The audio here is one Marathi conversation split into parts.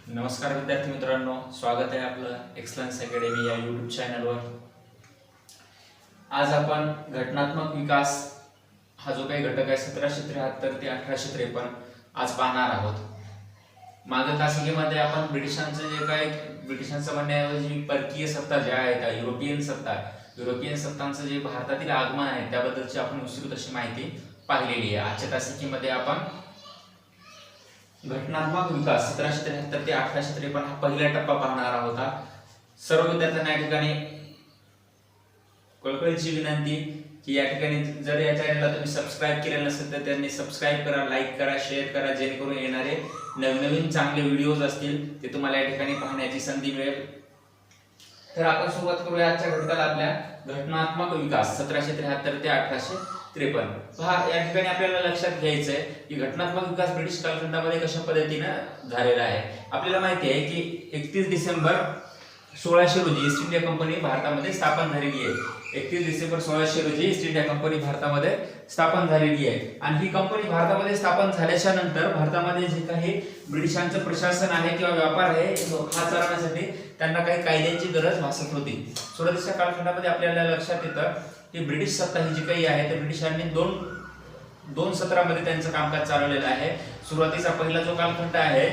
नमस्कार विद्यार्थी मित्रांनो, स्वागत आहे आपलं एक्सलन्स अकॅडमी या यूट्यूब चॅनलवर। आज आपण घटनात्मक विकास हा जो काही घटक आहे 1773 ते 1853 आज पाहणार आहोत। मागील तासिकेमध्ये आपण ब्रिटिशांचं म्हणण्याऐवजी परकीय सत्ता ज्या आहेत, युरोपियन सत्तांचं जे भारतातील आगमन आहे त्याबद्दलची आपण विस्तृत अशी माहिती पाहिलेली आहे। आजच्या तासिकेमध्ये आपण घटनात्मक विकास 1773 ते 1853 हा पहिला टप्पा पाहणार आहोत। सर्व विद्यार्थ्यांना या ठिकाणी कळकळीची विनंती की या ठिकाणी जर या चॅनलला तुम्ही सबस्क्राइब केले नसेल तर त्यांनी सबस्क्राइब करा, लाईक करा, शेअर करा, जेणेकरून येणारे नवनवीन चांगले व्हिडिओज असतील ते तुम्हाला या ठिकाणी पाहण्याची संधी मिळेल। तर आपण सुरुवात करूया आजच्या घटकाला आपल्या घटनात्मक विकास 1773 ते 1853। पहा, या ठिकाणी आपल्याला लक्षात घ्यायचं आहे की घटनात्मक विकास ब्रिटिश कालखंडामध्ये कशा पद्धतीने झालेला आहे। आपल्याला माहिती आहे की 31 डिसेंबर 1600 रोजी ईस्ट इंडिया कंपनी भारतामध्ये स्थापन झालेली आहे। 31 डिसेंबर 1600 रोजी ईस्ट इंडिया कंपनी भारतामध्ये स्थापन झालेली आहे आणि ही कंपनी भारतामध्ये स्थापन झाल्याच्या नंतर भारतामध्ये जे काही ब्रिटिशांचं प्रशासन आहे किंवा व्यापार आहे हा चालवण्यासाठी त्यांना काही कायद्यांची गरज भासत होती। सुरुवातीच्या कालखंडामध्ये आपल्याला लक्षात येतं की ब्रिटिश सत्ता ही जी काही आहे ते ब्रिटिशांनी दोन सत्रामध्ये त्यांचं कामकाज चालवलेलं आहे। सुरुवातीचा पहिला जो कालखंड आहे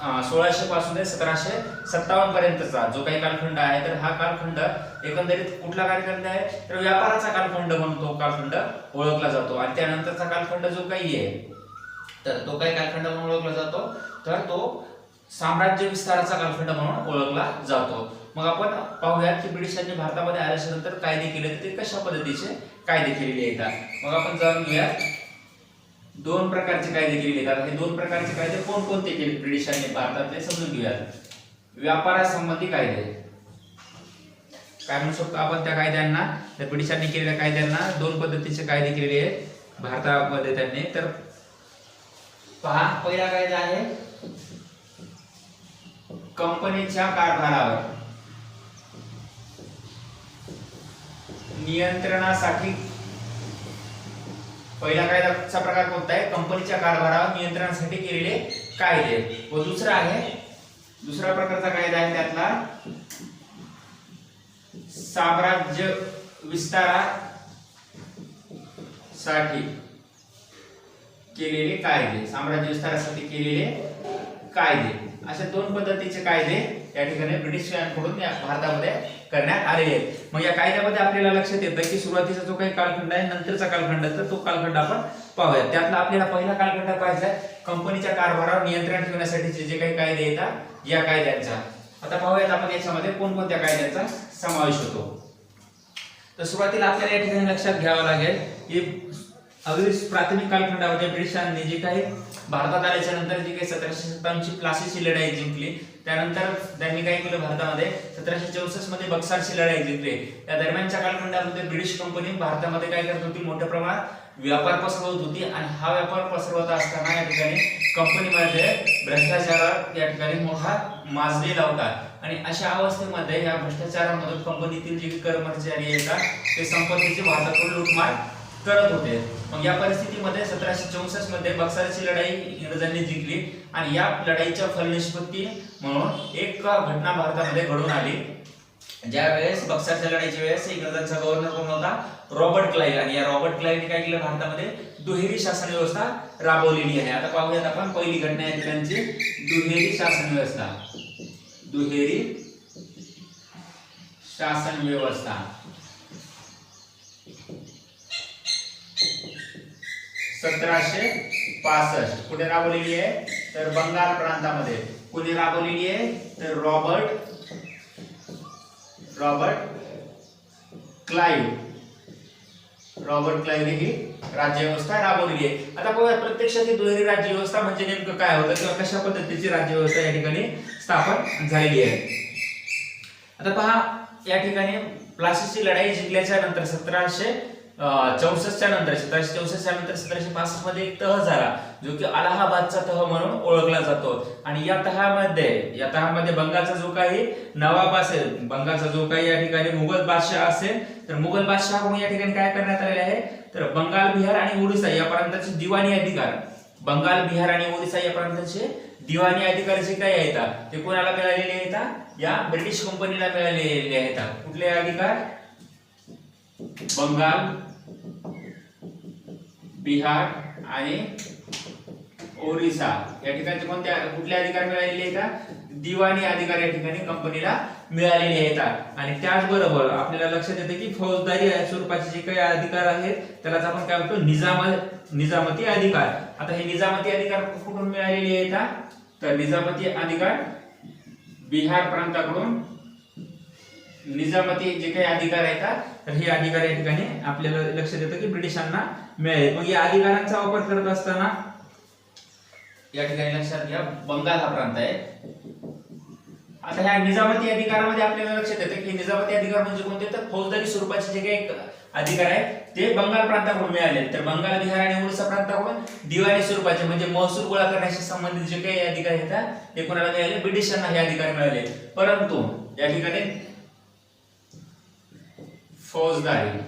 1600 पासून ते 1757 पर्यंतचा जो काही कालखंड आहे, तर हा कालखंड एकंदरीत कुठला कालखंड आहे तर व्यापाराचा कालखंड म्हणून तो कालखंड ओळखला जातो। आणि त्यानंतरचा कालखंड जो काही आहे तर तो काही कालखंड म्हणून ओळखला जातो तर तो साम्राज्य विस्ताराचा कालखंड म्हणून ओळखला जातो। मग आपण पाहूयात की ब्रिटिशांनी भारतामध्ये आल्याच्या नंतर कायदे केले ते कशा पद्धतीचे कायदे केलेले आहेत। मग आपण जाणून घेऊया दोन प्रकारचे कायदे केलेले आहेत। हे दोन प्रकारचे कायदे कोणकोणते केले ब्रिटिशांनी भारतात ते समजून घेऊयात। व्यापारासंबंधी कायदे काय म्हणू शकतो आपण त्या कायद्यांना, त्या ब्रिटिशांनी केलेल्या कायद्यांना दोन पद्धतीचे कायदे केलेले आहेत भारतामध्ये त्यांनी। तर पहा, पहिला कायदा आहे कंपनीच्या कारभारावर नियंत्रणासाठी। पहिला कायद्याचा प्रकार कोणता आहे? कंपनीच्या कारभारावर नियंत्रणासाठी केलेले कायदे। व दुसरा प्रकारचा कायदा आहे त्यातला साम्राज्य विस्तारासाठी केलेले कायदे। साम्राज्य विस्तारासाठी केलेले कायदे अशा दोन पद्धतीचे कायदे या ठिकाणी ब्रिटिशांकडून भारतामध्ये करण्यात आलेले आहेत। मग या कायद्यामध्ये आपल्याला लक्षात येतं की सुरुवातीचा जो काही कालखंड आहे, नंतरचा कालखंड तर तो कालखंड आपण पाहूया। त्यातला आपल्याला पहिला कालखंड पाहायचा आहे कंपनीच्या कारभारावर नियंत्रण ठेवण्यासाठीचे जे काही कायदे येतात या कायद्यांचा। आता पाहूयात आपण याच्यामध्ये कोणकोणत्या कायद्यांचा समावेश होतो। तर सुरुवातीला आपल्याला या ठिकाणी लक्षात घ्यावं लागेल की अगदी प्राथमिक कालखंडामध्ये ब्रिटिशांनी जे काही भारतात आल्याच्या नंतर जे काही 1757 ची प्लासीची लढाई जिंकली, त्यानंतर त्यांनी काय केलं भारतामध्ये 1764 मध्ये बक्सरची लढाई जिंकली। त्या दरम्यानच्या कालखंडामध्ये ब्रिटिश कंपनी भारतामध्ये काय करत होती, मोठ्या प्रमाणात व्यापार पसरवत होती आणि हा व्यापार पसरवत असताना या ठिकाणी कंपनीमध्ये भ्रष्टाचार या ठिकाणी मोठा माजलेला होता। आणि अशा अवस्थेमध्ये या भ्रष्टाचारामधून कंपनीतील जे कर्मचारी येतात ते संपत्तीची भारताकडून लूटमार करत होते। मग या परिस्थितीमध्ये 1764 मध्ये बक्सरची लढाई इंग्रजांनी जिंकली आणि या लढाईच्या फलनिष्पत्ती म्हणून एक घटना भारतामध्ये घडून आली। ज्या वेळेस बक्सरच्या लढाईच्या वेळेस इंग्रजांचा गव्हर्नर कोण होता? Robert Clive. आणि या रॉबर्ट क्लाइव्हने काय केलं, भारतामध्ये दुहेरी शासन व्यवस्था राबवलेली आहे। आता पाहूयात आपण पहिली घटना आहे त्यांची दुहेरी शासन व्यवस्था। दुहेरी शासन व्यवस्था 1765 कुठे राबवलेली आहे तर बंगाल प्रांतामध्ये। कुणी राबवलेली आहे तर रॉबर्ट क्लाइव्ह ही राज्य व्यवस्था राबवलेली आहे। आता पाहूया प्रत्यक्षात ही दुहेरी राज्य व्यवस्था म्हणजे नेमकं काय होतं किंवा कशा पद्धतीची राज्य व्यवस्था या ठिकाणी स्थापन झालेली आहे। आता पहा, या ठिकाणी प्लासीची लढाई जिंकल्याच्या नंतर 1764 नंतर 1765 मध्ये एक तह झाला जो की अलाहाबादचा तह म्हणून ओळखला जातो। आणि या तहामध्ये बंगालचा जो काही नवाब असेल, बंगालचा जो काही या ठिकाणी मुघल बादशाह असेल, तर मुघल बादशाह म्हणून या ठिकाणी काय करण्यात आलेले आहे तर बंगाल, बिहार आणि ओडिशा या प्रांताचे दिवाणी अधिकार बंगाल, बिहार आणि ओरिसा या प्रांताचे दिवाणी अधिकार जे काही आहेत ते कोणाला मिळालेले आहेत? या ब्रिटिश कंपनीला मिळालेले आहेत. कुठले अधिकार? बंगाल, बिहार आणि ओरिसा या ठिकाणी कोणत्या कुठले अधिकार मिळालेले आहेत? दिवाणी अधिकार या ठिकाणी कंपनीला मिळालेले आहेत. आणि त्याचबरोबर आपल्याला लक्षात येते की फौजदारी स्वरूपाचे जे काही अधिकार आहेत त्यालाच आपण काय म्हणतो? निजामती अधिकार. आता हे निजामती अधिकार कुठून मिळालेले आहेत? तर निजामती अधिकार बिहार प्रांताकडून निजामती जे काही अधिकार आहेत तर हे अधिकार या ठिकाणी आपल्याला लक्षात येतं की ब्रिटिशांना मिळाले. मग या अधिकारांचा वापर करत असताना या ठिकाणी लक्षात घ्या बंगाल हा प्रांत आहे. आता ह्या निजामती अधिकारामध्ये आपल्याला लक्षात येतं की निजामती अधिकार म्हणजे कोणते? तर फौजदारी स्वरूपाचे जे काही अधिकार आहेत ते बंगाल प्रांताकडून मिळाले. तर बंगाल, बिहार आणि ओरिसा प्रांताकडून दिवाणी स्वरूपाचे म्हणजे महसूल गोळा करण्याशी संबंधित जे काही अधिकार आहेत ते कोणाला मिळाले? ब्रिटिशांना हे अधिकार मिळाले. परंतु या ठिकाणी फौजदारी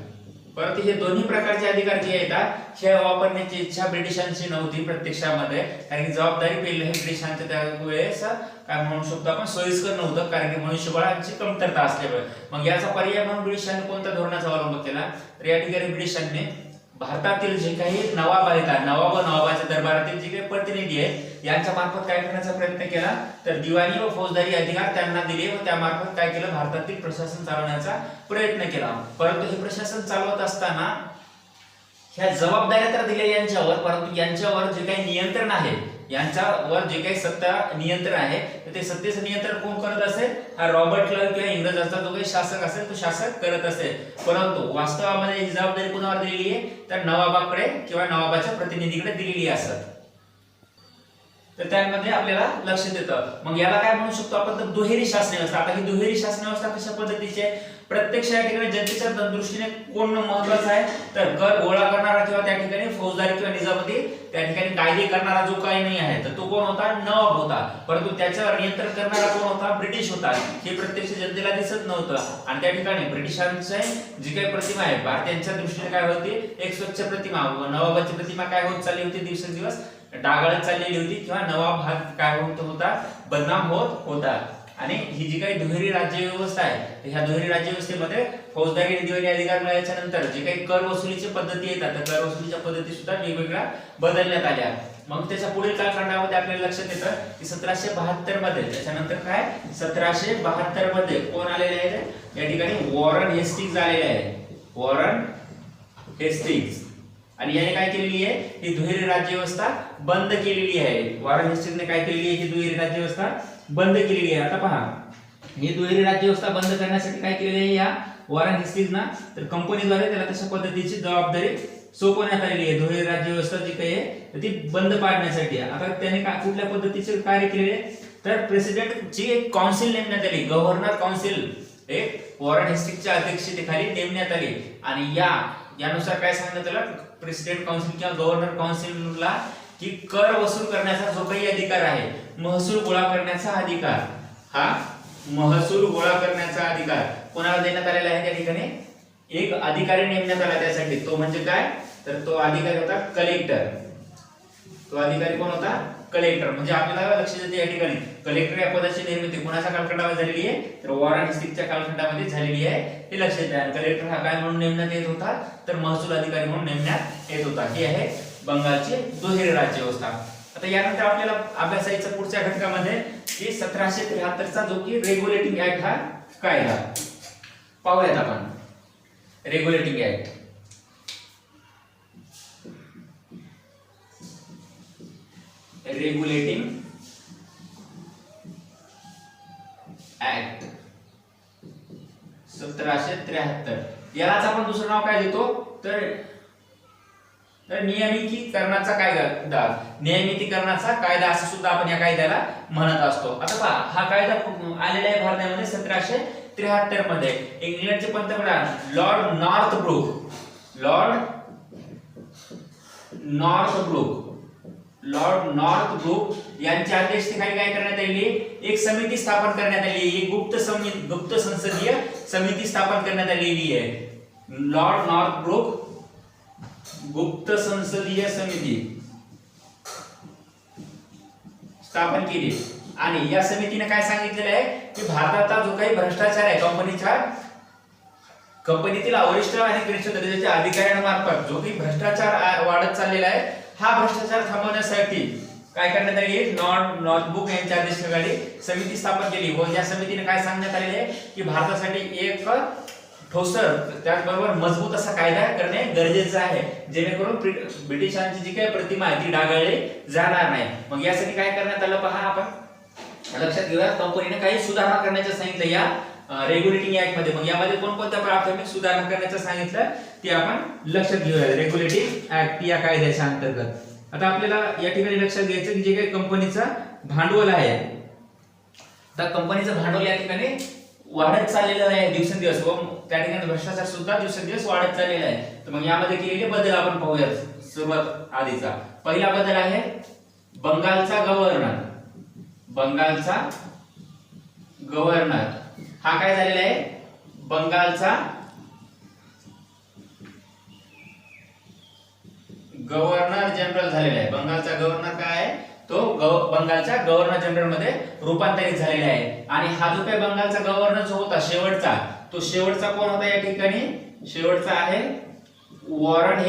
परंतु हे दोन्ही प्रकारचे अधिकार जे आहेत हे वापरण्याची इच्छा ब्रिटिशांची नव्हती प्रत्यक्षामध्ये, कारण की जबाबदारी पेलणं हे ब्रिटिशांच्या त्यावेळेस काय म्हणू शकतो आपण सोयीस्कर नव्हतं, कारण की मनुष्यबळाची कमतरता असल्यामुळे. मग याचा पर्याय म्हणून ब्रिटिशांनी कोणत्या धोरणाचा अवलंब केला? तर या ठिकाणी ब्रिटिशांनी भारतातील जे काही नवाब आहेत, नवाब व नवाबाच्या दरबारातील जे काही प्रतिनिधी आहेत यांच्या मार्फत काय करण्याचा प्रयत्न केला? तर दिवाणी व फौजदारी अधिकार त्यांना दिले व त्या मार्फत काय केलं? भारतातील प्रशासन चालवण्याचा प्रयत्न केला. परंतु हे प्रशासन चालवत असताना ह्या जबाबदाऱ्या तर दिल्या यांच्यावर, परंतु यांच्यावर जे काही नियंत्रण आहे, यांच्यावर जे काही सत्ता नियंत्रण आहे ते सत्तेचं नियंत्रण कोण करत असेल? हा रॉबर्ट क्लाइव्ह किंवा इंग्रजांचा जो काही शासक असेल तो शासक करत असेल. परंतु वास्तवामध्ये ही जबाबदारी कोणावर दिलेली आहे? तर नवाबाकडे किंवा नवाबाच्या प्रतिनिधीकडे दिलेली असत. तर त्यामध्ये आपल्याला लक्षात येतं. मग याला काय म्हणू शकतो आपण? तर दुहेरी शासन व्यवस्था. आता ही दुहेरी शासन व्यवस्था कशा पद्धतीची आहे? प्रत्यक्ष या ठिकाणी जनतेच्या दृष्टीने कोण महत्वाचा आहे? तर कर गोळा करणारा किंवा त्या ठिकाणी फौजदारी किंवा निजामती त्या ठिकाणी कायदे करणारा जो काही नाही आहे तर तो कोण होता? नवाब होता. परंतु त्याच्यावर नियंत्रण करणारा कोण होता? ब्रिटिश होता. हे प्रत्यक्ष जनतेला दिसत नव्हतं. आणि त्या ठिकाणी ब्रिटिशांचे जी काही प्रतिमा आहे भारतीयांच्या दृष्टीने काय होती? एक स्वच्छ प्रतिमा. नवाबाची प्रतिमा काय होत चालली होती? दिवसेंदिवस डागाळत चाललेली होती किंवा नवाब हा काय होत होता? बदनाम होत होता. आणि ही जी काही दुहेरी राज्य व्यवस्था आहे ह्या दुहेरी राज्य व्यवस्थेमध्ये फौजदारी आणि दिवाणी अधिकार मिळाल्याच्या नंतर जे काही कर वसुलीची पद्धती येतात त्या कर वसुलीच्या पद्धती सुद्धा वेगवेगळ्या बदलण्यात आल्या. मग त्याच्या पुढील कालखंडामध्ये आपल्याला लक्षात येतं की 1772 मध्ये त्याच्यानंतर काय 1772 मध्ये कोण आलेले आहेत? या ठिकाणी वॉरन हेस्टिंग्ज आलेले आहे. Warren Hastings. आणि याने काय केलेली आहे? ही दुहेरी राज्य व्यवस्था बंद केलेली आहे. वॉरन हेस्टिंग्जने काय केलेली आहे? ही दुहेरी राज्य व्यवस्था बंद केलेली आहे. आता पहा ही दुहेरी राज्य व्यवस्था बंद करण्यासाठी काय केलेले आहे या वॉरन हेस्टिंग्जना? तर कंपनीद्वारे त्याला तशा पद्धतीची जबाबदारी सोपवण्यात आलेली आहे. दुहेरी राज्य व्यवस्था जी काही आहे ती बंद पाडण्यासाठी. आता त्याने कुठल्या पद्धतीचे कार्य केले? तर प्रेसिडेंटची एक काउन्सिल नेमण्यात आली. गव्हर्नर काउन्सिल एक वॉरन हेस्टिंग्जच्या अध्यक्षतेखाली नेमण्यात आली. आणि यानुसार काय सांगण्यात आलं? प्रेसिडेंट काउन्सिल किंवा गव्हर्नर काउन्सिलला की कर वसूल करण्याचा जो काही अधिकार आहे, महसूल गोळा करण्याचा अधिकार, हा महसूल गोळा करण्याचा अधिकार कोणाला देण्यात आलेला आहे? त्या ठिकाणी एक अधिकारी नेमण्यात आला त्यासाठी. तो म्हणजे काय? तर तो अधिकारी होता कलेक्टर. तो अधिकारी कोण होता? कलेक्टर. म्हणजे आपल्याला लक्षात येते या ठिकाणी कलेक्टर या पदाची निर्मिती कोणाच्या कालखंडामध्ये झालेली आहे? तर वॉरन हेस्टिंग्जच्या कालखंडामध्ये झालेली आहे. हे लक्षात घ्या. कलेक्टर हा काय म्हणून नेमण्यात येत होता? तर महसूल अधिकारी म्हणून नेमण्यात येत होता. ही आहे बंगालची दुहेरी राज्य व्यवस्था. आता यानंतर आपल्याला अभ्यासाच्या पुढच्या घटकामध्ये की 1773 चा जो की रेग्युलेटिंग ऍक्ट हा कायदा पाहूयात आपण. Regulating act regulating act 1773. यालाच आपण दुसरं नाव काय देतो? तर नियमितीकरणाचा कायदा. नियमितीकरणाचा कायदा असं सुद्धा आपण या कायद्याला म्हणत असतो. आता पहा हा कायदा आलेला आहे भारतामध्ये 1773 मध्ये. इंग्लंडचे पंतप्रधान लॉर्ड नॉर्थब्रुक यांच्या अध्यक्षतेखाली काय करण्यात आली? एक समिती स्थापन करण्यात आली. एक गुप्त संसदीय समिती स्थापन करण्यात आलेली आहे. लॉर्ड नॉर्थब्रुक गुप्त संसदीय समिती स्थापन केली आणि या समितीने काय सांगितलेलं आहे की भारताचा जो काही भ्रष्टाचार आहे कंपनीतील वरिष्ठ आणि कनिष्ठ दर्जाच्या अधिकाऱ्यांमार्फत जो काही भ्रष्टाचार वाढत चाललेला आहे हा भ्रष्टाचार थांबवण्यासाठी काय करण्यात आली नॉटबुक यांच्या अध्यक्षतेखाली समिती स्थापन केली व या समितीने काय सांगण्यात आलेले आहे की भारतासाठी एक ठोसर त्याचबरोबर मजबूत असा कायदा करणे गरजेचं आहे जेणेकरून ब्रिटिशांची जी काही प्रतिमा आहे ती डागाळली जाणार नाही। मग यासाठी काय करण्यात आलं पहा आपण लक्षात घेऊया। कंपनीने काही सुधारणा करण्याचं सांगितलं या रेग्युलेटिंग ऍक्ट मध्ये। मग यामध्ये कोणकोणत्या प्राथमिक सुधारणा करण्याचं सांगितलं ते आपण लक्षात घेऊया रेग्युलेटिंग ऍक्ट या कायद्याच्या अंतर्गत। आता आपल्याला या ठिकाणी लक्षात घ्यायचं की जे काही कंपनीचं भांडवल आहे तर कंपनीचं भांडवल या ठिकाणी वाढत चाललेलं आहे दिवसेंदिवस व त्या ठिकाणी भ्रष्टाचार सुद्धा दिवसेंदिवस वाढत चाललेला आहे। तर मग यामध्ये केलेले बदल आपण पाहूया। सुरुवात आधीचा पहिला बदल आहे बंगालचा गव्हर्नर हा काय झालेला आहे बंगालचा गव्हर्नर जनरल झालेला आहे। बंगालचा गव्हर्नर काय आहे तो बंगालच्या गव्हर्नर जनरल मध्ये रूपांतरित झालेला आहे। आणि हा जो काही बंगालचा गव्हर्नर जो होता शेवटचा कोण होता या ठिकाणी शेवटचा आहे वॉरन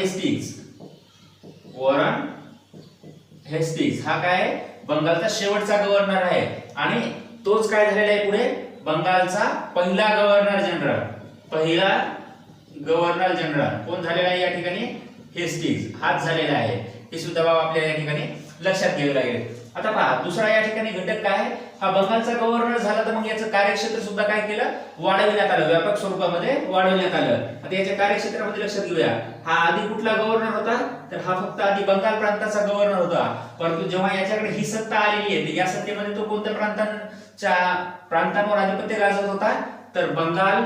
हेस्टिंग्स हा काय बंगालचा शेवटचा गव्हर्नर आहे आणि तोच काय झालेला आहे पुढे बंगालचा पहिला गव्हर्नर जनरल कोण झालेला आहे या ठिकाणी हेस्टिंग्स हाच झालेला आहे। हे सुद्धा बाब आपल्याला या ठिकाणी लक्षात घ्यावे लागेल। आता पहा दुसरा या ठिकाणी घटक काय आहे हा बंगालचा गव्हर्नर झाला तर मग याचं कार्यक्षेत्र सुद्धा काय केलं वाढवण्यात आलं व्यापक स्वरूपामध्ये वाढवण्यात आलं। आता याच्या कार्यक्षेत्रामध्ये लक्षात घेऊया हा आधी कुठला गव्हर्नर होता तर हा फक्त आधी बंगाल प्रांताचा गव्हर्नर होता परंतु जेव्हा याच्याकडे ही सत्ता आलेली आहे या सत्तेमध्ये तो कोणत्या प्रांतांवर अधिपत्य गाजवत होता तर बंगाल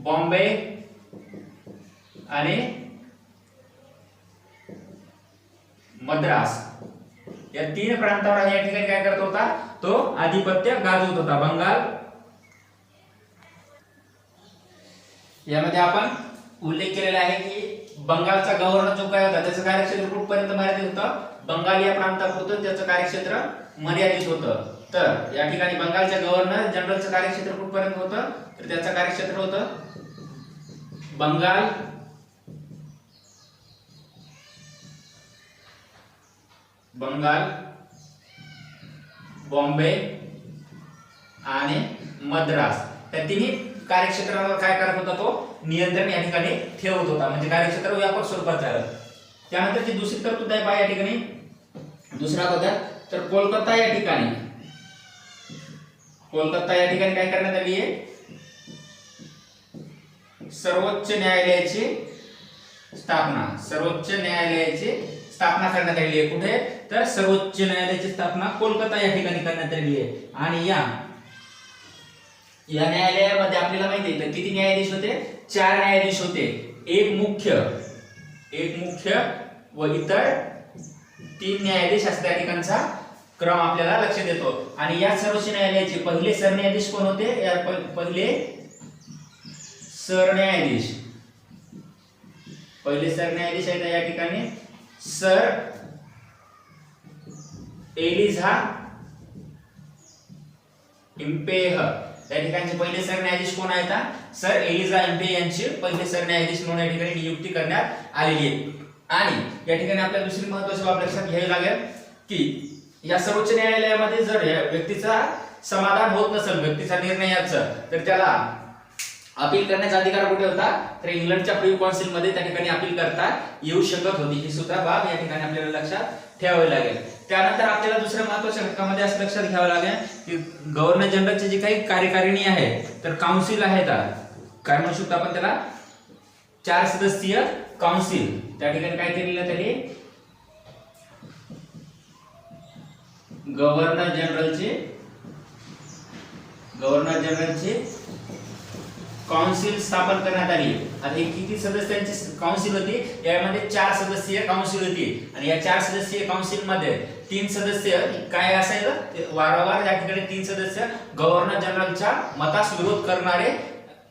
बॉम्बे आणि मद्रास या तीन प्रांतावर या ठिकाणी काय करत होता तो आधिपत्य गाजवत होता बंगाल। यामध्ये आपण उल्लेख केलेला आहे की बंगालचा गव्हर्नर जो काय होता त्याचं कार्यक्षेत्र कुठपर्यंत मर्यादित होतं बंगाल या प्रांतापुरतं त्याचं कार्यक्षेत्र मर्यादित होतं। तर या ठिकाणी बंगालच्या गव्हर्नर जनरलचं कार्यक्षेत्र कुठपर्यंत होतं तर त्याचं कार्यक्षेत्र होतं बंगाल बॉम्बे आणि मद्रास या तिन्ही कार्यक्षेत्रावर काय करत होता तो नियंत्रण या ठिकाणी ठेवत होता म्हणजे कार्यक्षेत्र व्यापक स्वरूपात झालं। त्यानंतर जी दुसरी तरतूद आहे पहा या ठिकाणी दुसरा बदल तर कोलकाता या ठिकाणी काय करण्यात आली आहे सर्वोच्च न्यायालयाची स्थापना करण्यात आली आहे। कुठे तर सर्वोच्च न्यायालयाची स्थापना कोलकाता या ठिकाणी करण्यात आली आहे। आणि या न्यायालयामध्ये आपल्याला माहिती आहे तर किती न्यायाधीश होते 4 न्यायाधीश होते एक मुख्य व इतर 3 न्यायाधीश असं त्या ठिकाणचा क्रम आपल्याला लक्षात येतो। आणि या सर्वोच्च न्यायालयाचे पहिले सरन्यायाधीश कोण होते या पहिले सरन्यायाधीश आहेत या ठिकाणी सर एलिझा इम्पेह या ठिकाणचे पहिले सरन्यायाधीश कोण आहेत सर एलिझा इम्पेह यांची पहिले सरन्यायाधीश म्हणून या ठिकाणी नियुक्ती करण्यात आलेली आहे। आणि या ठिकाणी आपल्याला दुसरी महत्त्वाची बाब लक्षात घ्यावी लागेल की या सर्वोच्च न्यायालयामध्ये जर व्यक्तीचा समाधान होत नसेल व्यक्तीचा निर्णयाचं तर त्याला अपील करण्याचा अधिकार कुठे होता तर इंग्लंडच्या प्रिव्ही काउन्सिल मध्ये त्या ठिकाणी अपील करता येऊ शकत होती। ही सुद्धा बाब या ठिकाणी आपल्याला लक्षात ठेवावी लागेल। त्यानंतर आपल्याला दुसऱ्या महत्त्वाच्या घटकामध्ये असं लक्षात घ्यावं लागेल की गव्हर्नर जनरलची जी काही कार्यकारिणी आहे तर काउन्सिल आहे काय म्हणू शकतो आपण त्याला 4 सदस्यीय काउन्सिल त्या ठिकाणी काय केलेलं तरी गव्हर्नर जनरलचे काउन्सिल स्थापन करण्यात आली। आता ही किती सदस्यांची काउन्सिल होती यामध्ये 4 सदस्यीय काउन्सिल होती आणि या 4 सदस्यीय काउन्सिल मध्ये 3 सदस्य काय असायचं वारंवार या ठिकाणी 3 सदस्य गव्हर्नर जनरलच्या मतास विरोध करणारे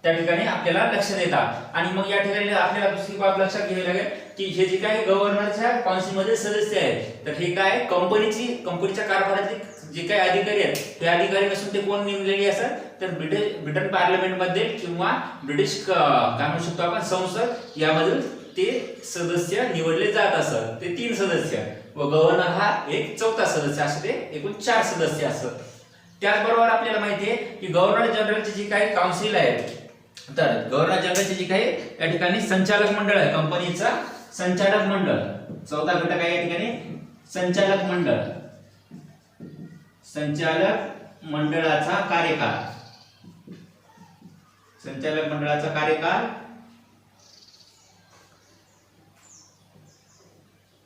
त्या ठिकाणी आपल्याला लक्षात येतात। आणि मग या ठिकाणी आपल्याला दुसरी बाब लक्षात घ्यावी लागेल की हे जे काही गव्हर्नरच्या काउन्सिलमध्ये सदस्य आहेत तर हे काय कंपनीच्या कारभारातले जे काही अधिकारी आहेत ते अधिकारी नसून ते कोण नेमलेले असतात तर ब्रिटन पार्लमेंटमध्ये किंवा ब्रिटिश काय म्हणू शकतो आपण संसद यामधील ते सदस्य निवडले जात असतात. ते 3 सदस्य व गव्हर्नर हा एक चौथा सदस्य असे ते एकूण 4 सदस्य असतात. त्याचबरोबर आपल्याला माहिती आहे की गव्हर्नर जनरलची जी काही काउन्सिल आहे तर गव्हर्नर जनरलचे जे काही या ठिकाणी संचालक मंडळ आहे कंपनीचा संचालक मंडळ चौथा घटक आहे या ठिकाणी संचालक मंडळ. संचालक मंडळाचा कार्यकाल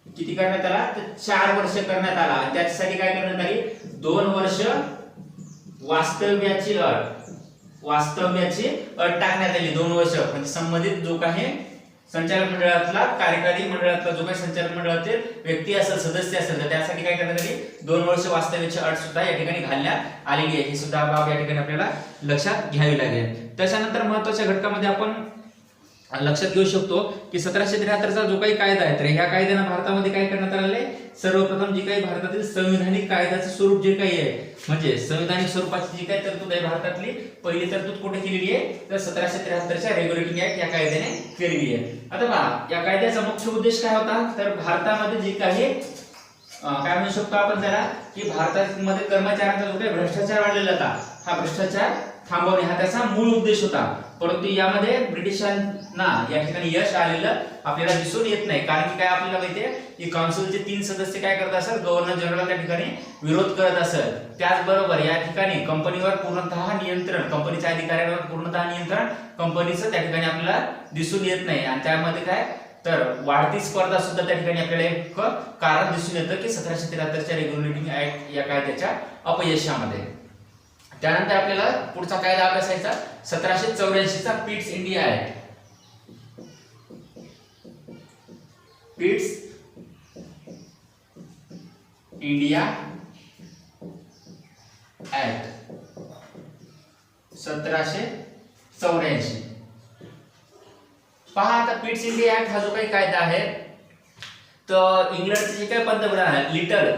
किती करण्यात आला तर 4 वर्ष करण्यात आला. त्याच्यासाठी काय करण्यात आली 2 वर्ष वास्तव्याची अट टाकण्यात आली. 2 वर्ष म्हणजे संबंधित जो काही संचालक मंडळातला कार्यकारी मंडळातला जो काही संचालक मंडळातील व्यक्ती असेल सदस्य असेल तर त्यासाठी काय करण्यात आली 2 वर्ष वास्तव्याची अट सुद्धा या ठिकाणी घालण्यात आलेली आहे. ही सुद्धा बाब या ठिकाणी आपल्याला लक्षात घ्यावी लागेल. त्याच्यानंतर महत्त्वाच्या घटकामध्ये आपण लक्षात घेऊ शकतो की 1773 चा जो काही कायदा आहे तर ह्या कायद्याने भारतामध्ये काय करण्यात आलेले सर्वप्रथम जे काही भारतातील संविधानिक कायद्याचे स्वरूप जे काही आहे म्हणजे संविधानिक स्वरूपाची जी काही तरतूद आहे भारतातली पहिली तरतूद कुठे केलेली आहे तर 1773 च्या रेग्युलेटिंग ऍक्ट या कायद्याने केलेली आहे. आता पहा या कायद्याचा मुख्य उद्देश काय होता तर भारतामध्ये जे काही काय म्हणू शकतो आपण त्याला की भारतामध्ये कर्मचाऱ्यांचा जो काही भ्रष्टाचार वाढलेला होता हा भ्रष्टाचार थांबवणे हा त्याचा मूळ उद्देश होता. परंतु यामध्ये ब्रिटिशांना या ठिकाणी यश आलेलं आपल्याला दिसून येत नाही. कारण की काय आपल्याला माहितीये की काउन्सिलचे 3 सदस्य काय करत असतात गव्हर्नर जनरल त्या ठिकाणी विरोध करत असत. त्याचबरोबर या ठिकाणी कंपनीवर पूर्णतः नियंत्रण कंपनीच्या अधिकाऱ्यांवर पूर्णतः नियंत्रण कंपनीचं त्या ठिकाणी आपल्याला दिसून येत नाही. आणि त्यामध्ये काय तर वाढती स्पर्धा सुद्धा त्या ठिकाणी आपल्याला एक कारण दिसून येतं की 1773 च्या रेग्युलेटिंग ऍक्ट या कायद्याच्या अपयशामध्ये. त्यानंतर आपल्याला पुढचा कायदा अभ्यासायचा 1784 चा Pitt's India act. Pitt's India act 1784. पहा आता पिट्स इंडिया ऍक्ट हा जो काही कायदा आहे तर इंग्लंडचे जे काही पंतप्रधान आहेत लिटल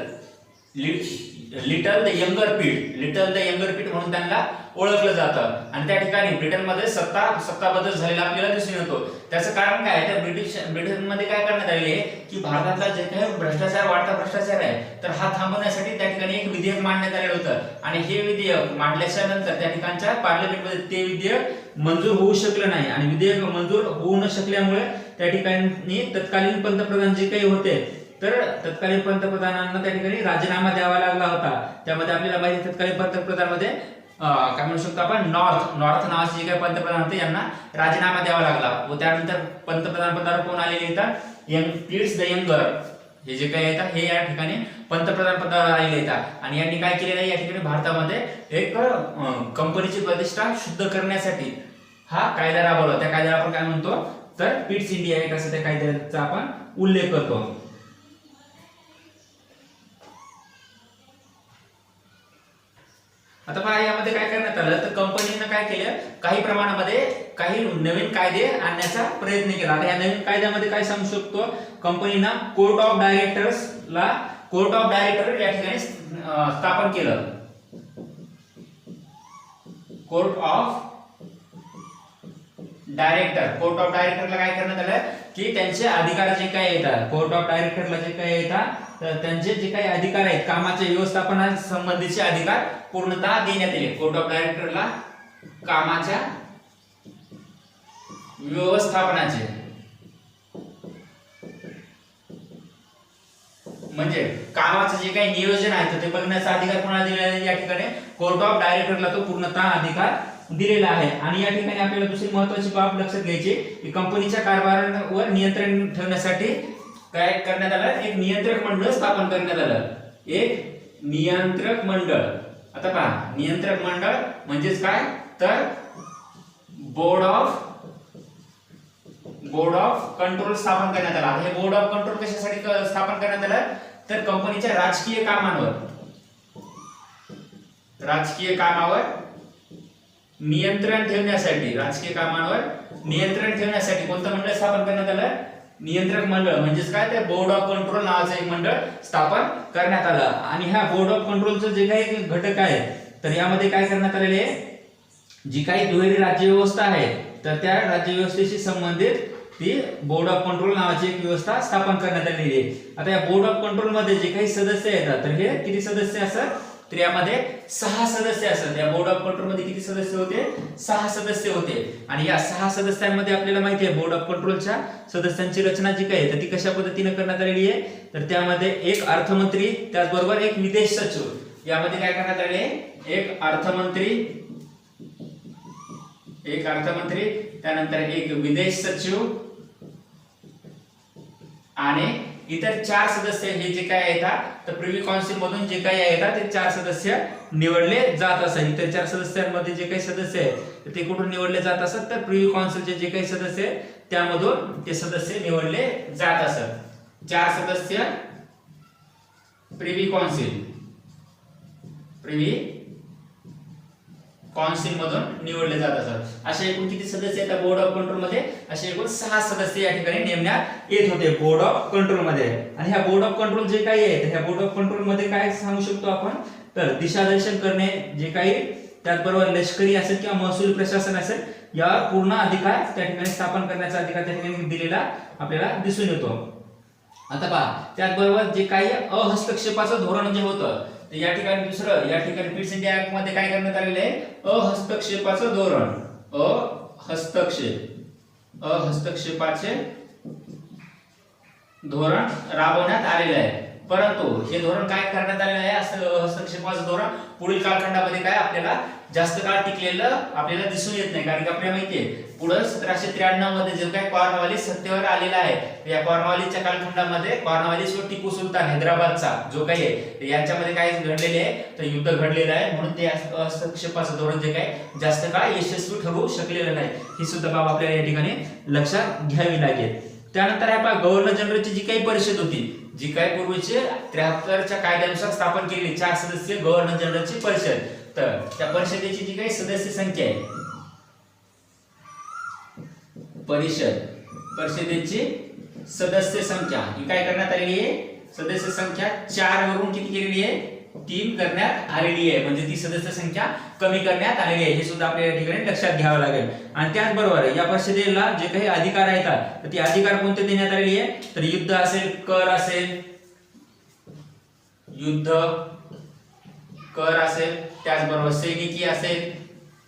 द यंगर पीट म्हणून त्यांना ओळखलं जातं. आणि त्या ठिकाणी ब्रिटनमध्ये सत्ता बदल झालेला आपल्याला दिसून येतो. त्याचं कारण काय तर ब्रिटनमध्ये काय करण्यात आले आहे की भारतातला जे काही वाढता भ्रष्टाचार आहे तर हा थांबवण्यासाठी त्या ठिकाणी एक विधेयक मांडण्यात आलेलं होतं. आणि हे विधेयक मांडल्याच्या नंतर त्या ठिकाणच्या पार्लमेंटमध्ये ते विधेयक मंजूर होऊ शकलं नाही. आणि विधेयक मंजूर होऊ न शकल्यामुळे त्या ठिकाणी तत्कालीन पंतप्रधान जे काही होते तर तत्कालीन पंतप्रधानांना त्या ठिकाणी राजीनामा द्यावा लागला होता. त्यामध्ये आपल्याला माहिती तत्कालीन पंतप्रधानमध्ये काय म्हणू शकतो आपण नॉर्थ नावाचे जे काही पंतप्रधान होते यांना राजीनामा द्यावा लागला. व त्यानंतर पंतप्रधान पदावर कोण आलेले येतात पिट्स द यंगर हे जे काही येतात हे या ठिकाणी पंतप्रधान पदावर आलेले येतात. आणि यांनी काय केलेलं आहे या ठिकाणी भारतामध्ये एक कंपनीची प्रतिष्ठा शुद्ध करण्यासाठी हा कायदा राबवला. त्या कायद्याला आपण काय म्हणतो तर पिट्स इंडिया ऍक्ट असं त्या कायद्याचा आपण उल्लेख करतो. आता पहा यामध्ये काय करण्यात आलं तर कंपनीने काय केलं काही प्रमाणामध्ये काही नवीन कायदे आणण्याचा प्रयत्न केला. आता या नवीन कायद्यामध्ये काय सांगू शकतो कंपनीनं कोर्ट ऑफ डायरेक्टर या ठिकाणी स्थापन केलं. कोर्ट ऑफ डायरेक्टरला काय करण्यात आलं की त्यांचे अधिकार जे काही येतात कोर्ट ऑफ डायरेक्टरला जे काही येतात तर त्यांचे जे काही अधिकार आहेत कामाच्या व्यवस्थापनासंबंधीचे अधिकार पूर्णतः देण्यात आले. कोर्ट ऑफ डायरेक्टरला कामाच्या व्यवस्थापनाचे म्हणजे कामाचं जे काही नियोजन आहे ते बघण्याचा अधिकार कोणाला दिलेला आहे या ठिकाणी कोर्ट ऑफ डायरेक्टरला तो पूर्णतः अधिकार दिलेला आहे. आणि या ठिकाणी आपल्याला दुसरी महत्त्वाची बाब लक्षात घ्यायची की कंपनीच्या कारभारावर नियंत्रण ठेवण्यासाठी काय करण्यात आलं एक नियंत्रक मंडळ स्थापन करण्यात आलं. एक नियंत्रक मंडळ. आता पहा नियंत्रक मंडळ म्हणजेच काय तर बोर्ड ऑफ कंट्रोल स्थापन करण्यात आला. हे बोर्ड ऑफ कंट्रोल कशासाठी स्थापन करण्यात आलं तर कंपनीच्या राजकीय कामावर नियंत्रण ठेवण्यासाठी कोणतं मंडळ स्थापन करण्यात आलं नियंत्रक मंडळ म्हणजेच काय ते बोर्ड ऑफ कंट्रोल नावाचं एक मंडळ स्थापन करण्यात आलं. आणि ह्या बोर्ड ऑफ कंट्रोलचं जे काही घटक आहे तर यामध्ये काय करण्यात आलेले आहे, जी काही दुहेरी राज्य व्यवस्था आहे तर त्या राज्य व्यवस्थेशी संबंधित ती बोर्ड ऑफ कंट्रोल नावाची एक व्यवस्था स्थापन करण्यात आलेली आहे. आता या बोर्ड ऑफ कंट्रोल मध्ये जे काही सदस्य येतात तर हे किती सदस्य असतात, तर यामध्ये 6 सदस्य असतात. या बोर्ड ऑफ कंट्रोल मध्ये किती सदस्य होते, 6 सदस्य होते. आणि या 6 सदस्यांमध्ये आपल्याला माहिती आहे बोर्ड ऑफ कंट्रोलच्या सदस्यांची रचना जी काही तर ती कशा पद्धतीने करण्यात आलेली आहे, तर त्यामध्ये एक अर्थमंत्री, त्याचबरोबर एक विदेश सचिव. यामध्ये काय करण्यात आले, एक अर्थमंत्री, त्यानंतर एक विदेश सचिव आणि इतर 4 सदस्य हे जे काय येतात तर प्रिव्ही काउन्सिल मधून जे काही येतात ते 4 सदस्य निवडले जात असतात. इतर 4 सदस्यांमध्ये जे काही सदस्य आहेत ते कुठून निवडले जात असतात, तर प्रिव्ही काउन्सिलचे जे काही सदस्य आहेत त्यामधून ते सदस्य निवडले जात असतात. 4 सदस्य प्रिव्ही काउन्सिल मधून निवडले जात असतात. असे एकूण किती सदस्य आहेत बोर्ड ऑफ कंट्रोल मध्ये, असे एकूण 6 सदस्य या ठिकाणी नेमण्यात येत होते बोर्ड ऑफ कंट्रोल मध्ये. आणि ह्या बोर्ड ऑफ कंट्रोल जे काही आहे ह्या बोर्ड ऑफ कंट्रोल मध्ये काय सांगू शकतो आपण, तर दिशादर्शन करणे जे काही, त्याचबरोबर लष्करी असेल किंवा महसूल प्रशासन असेल या पूर्ण अधिकार त्या ठिकाणी स्थापन करण्याचा अधिकार त्या ठिकाणी दिलेला आपल्याला दिसून येतो. आता पहा, त्याचबरोबर जे काही अहस्तक्षेपाचं धोरण जे होतं या ठिकाणी दुसरं, या ठिकाणी पीट्स इंडिया ऍक्ट मध्ये काय करण्यात आलेलं आहे, अहस्तक्षेपाचं धोरण, अहस्तक्षेपाचे धोरण राबवण्यात आलेलं आहे. परंतु हे धोरण काय करण्यात आलेलं आहे, असं हस्तक्षेपाचं धोरण पुढील कालखंडामध्ये काय आपल्याला जास्त काळ टिकलेलं आपल्याला दिसून येत नाही. कारण की आपल्याला माहितीये पुढे 1793 मध्ये जो काही कॉर्नवालिस सत्तेवर आलेला आहे, या कॉर्नवालिसच्या कालखंडामध्ये कॉर्नवालिस व टिपू सुलतान हैदराबादचा जो काही आहे यांच्यामध्ये काय घडलेले आहे, तर युद्ध घडलेलं आहे. म्हणून ते हस्तक्षेपाचं धोरण जे काही जास्त काळ यशस्वी ठरू शकलेलं नाही, ही सुद्धा बाब आपल्याला या ठिकाणी लक्षात घ्यावी लागेल. त्यानंतर आहे पहा, गव्हर्नर जनरलची जी काही परिषद होती, जी काही पूर्वीचे 73च्या कायद्यानुसार स्थापन केलेली 4 सदस्यीय गव्हर्नर जनरलची परिषद, तर त्या परिषदेची जी काही सदस्य संख्या आहे, परिषदेची सदस्य संख्या ही काय करण्यात आलेली आहे, सदस्य संख्या 4 वरून किती केलेली आहे, 3 करण्यात आलेली आहे. म्हणजे ती सदस्य संख्या कमी करण्यात आलेली आहे, हे सुद्धा आपल्याला या ठिकाणी लक्षात घ्यावं लागेल. आणि त्याचबरोबर या परिषदेला जे काही अधिकार आहेत तर ती अधिकार कोणते देण्यात आलेली आहे, तर युद्ध असेल, कर असेल, युद्ध कर असेल, त्याचबरोबर सैनिकी असेल,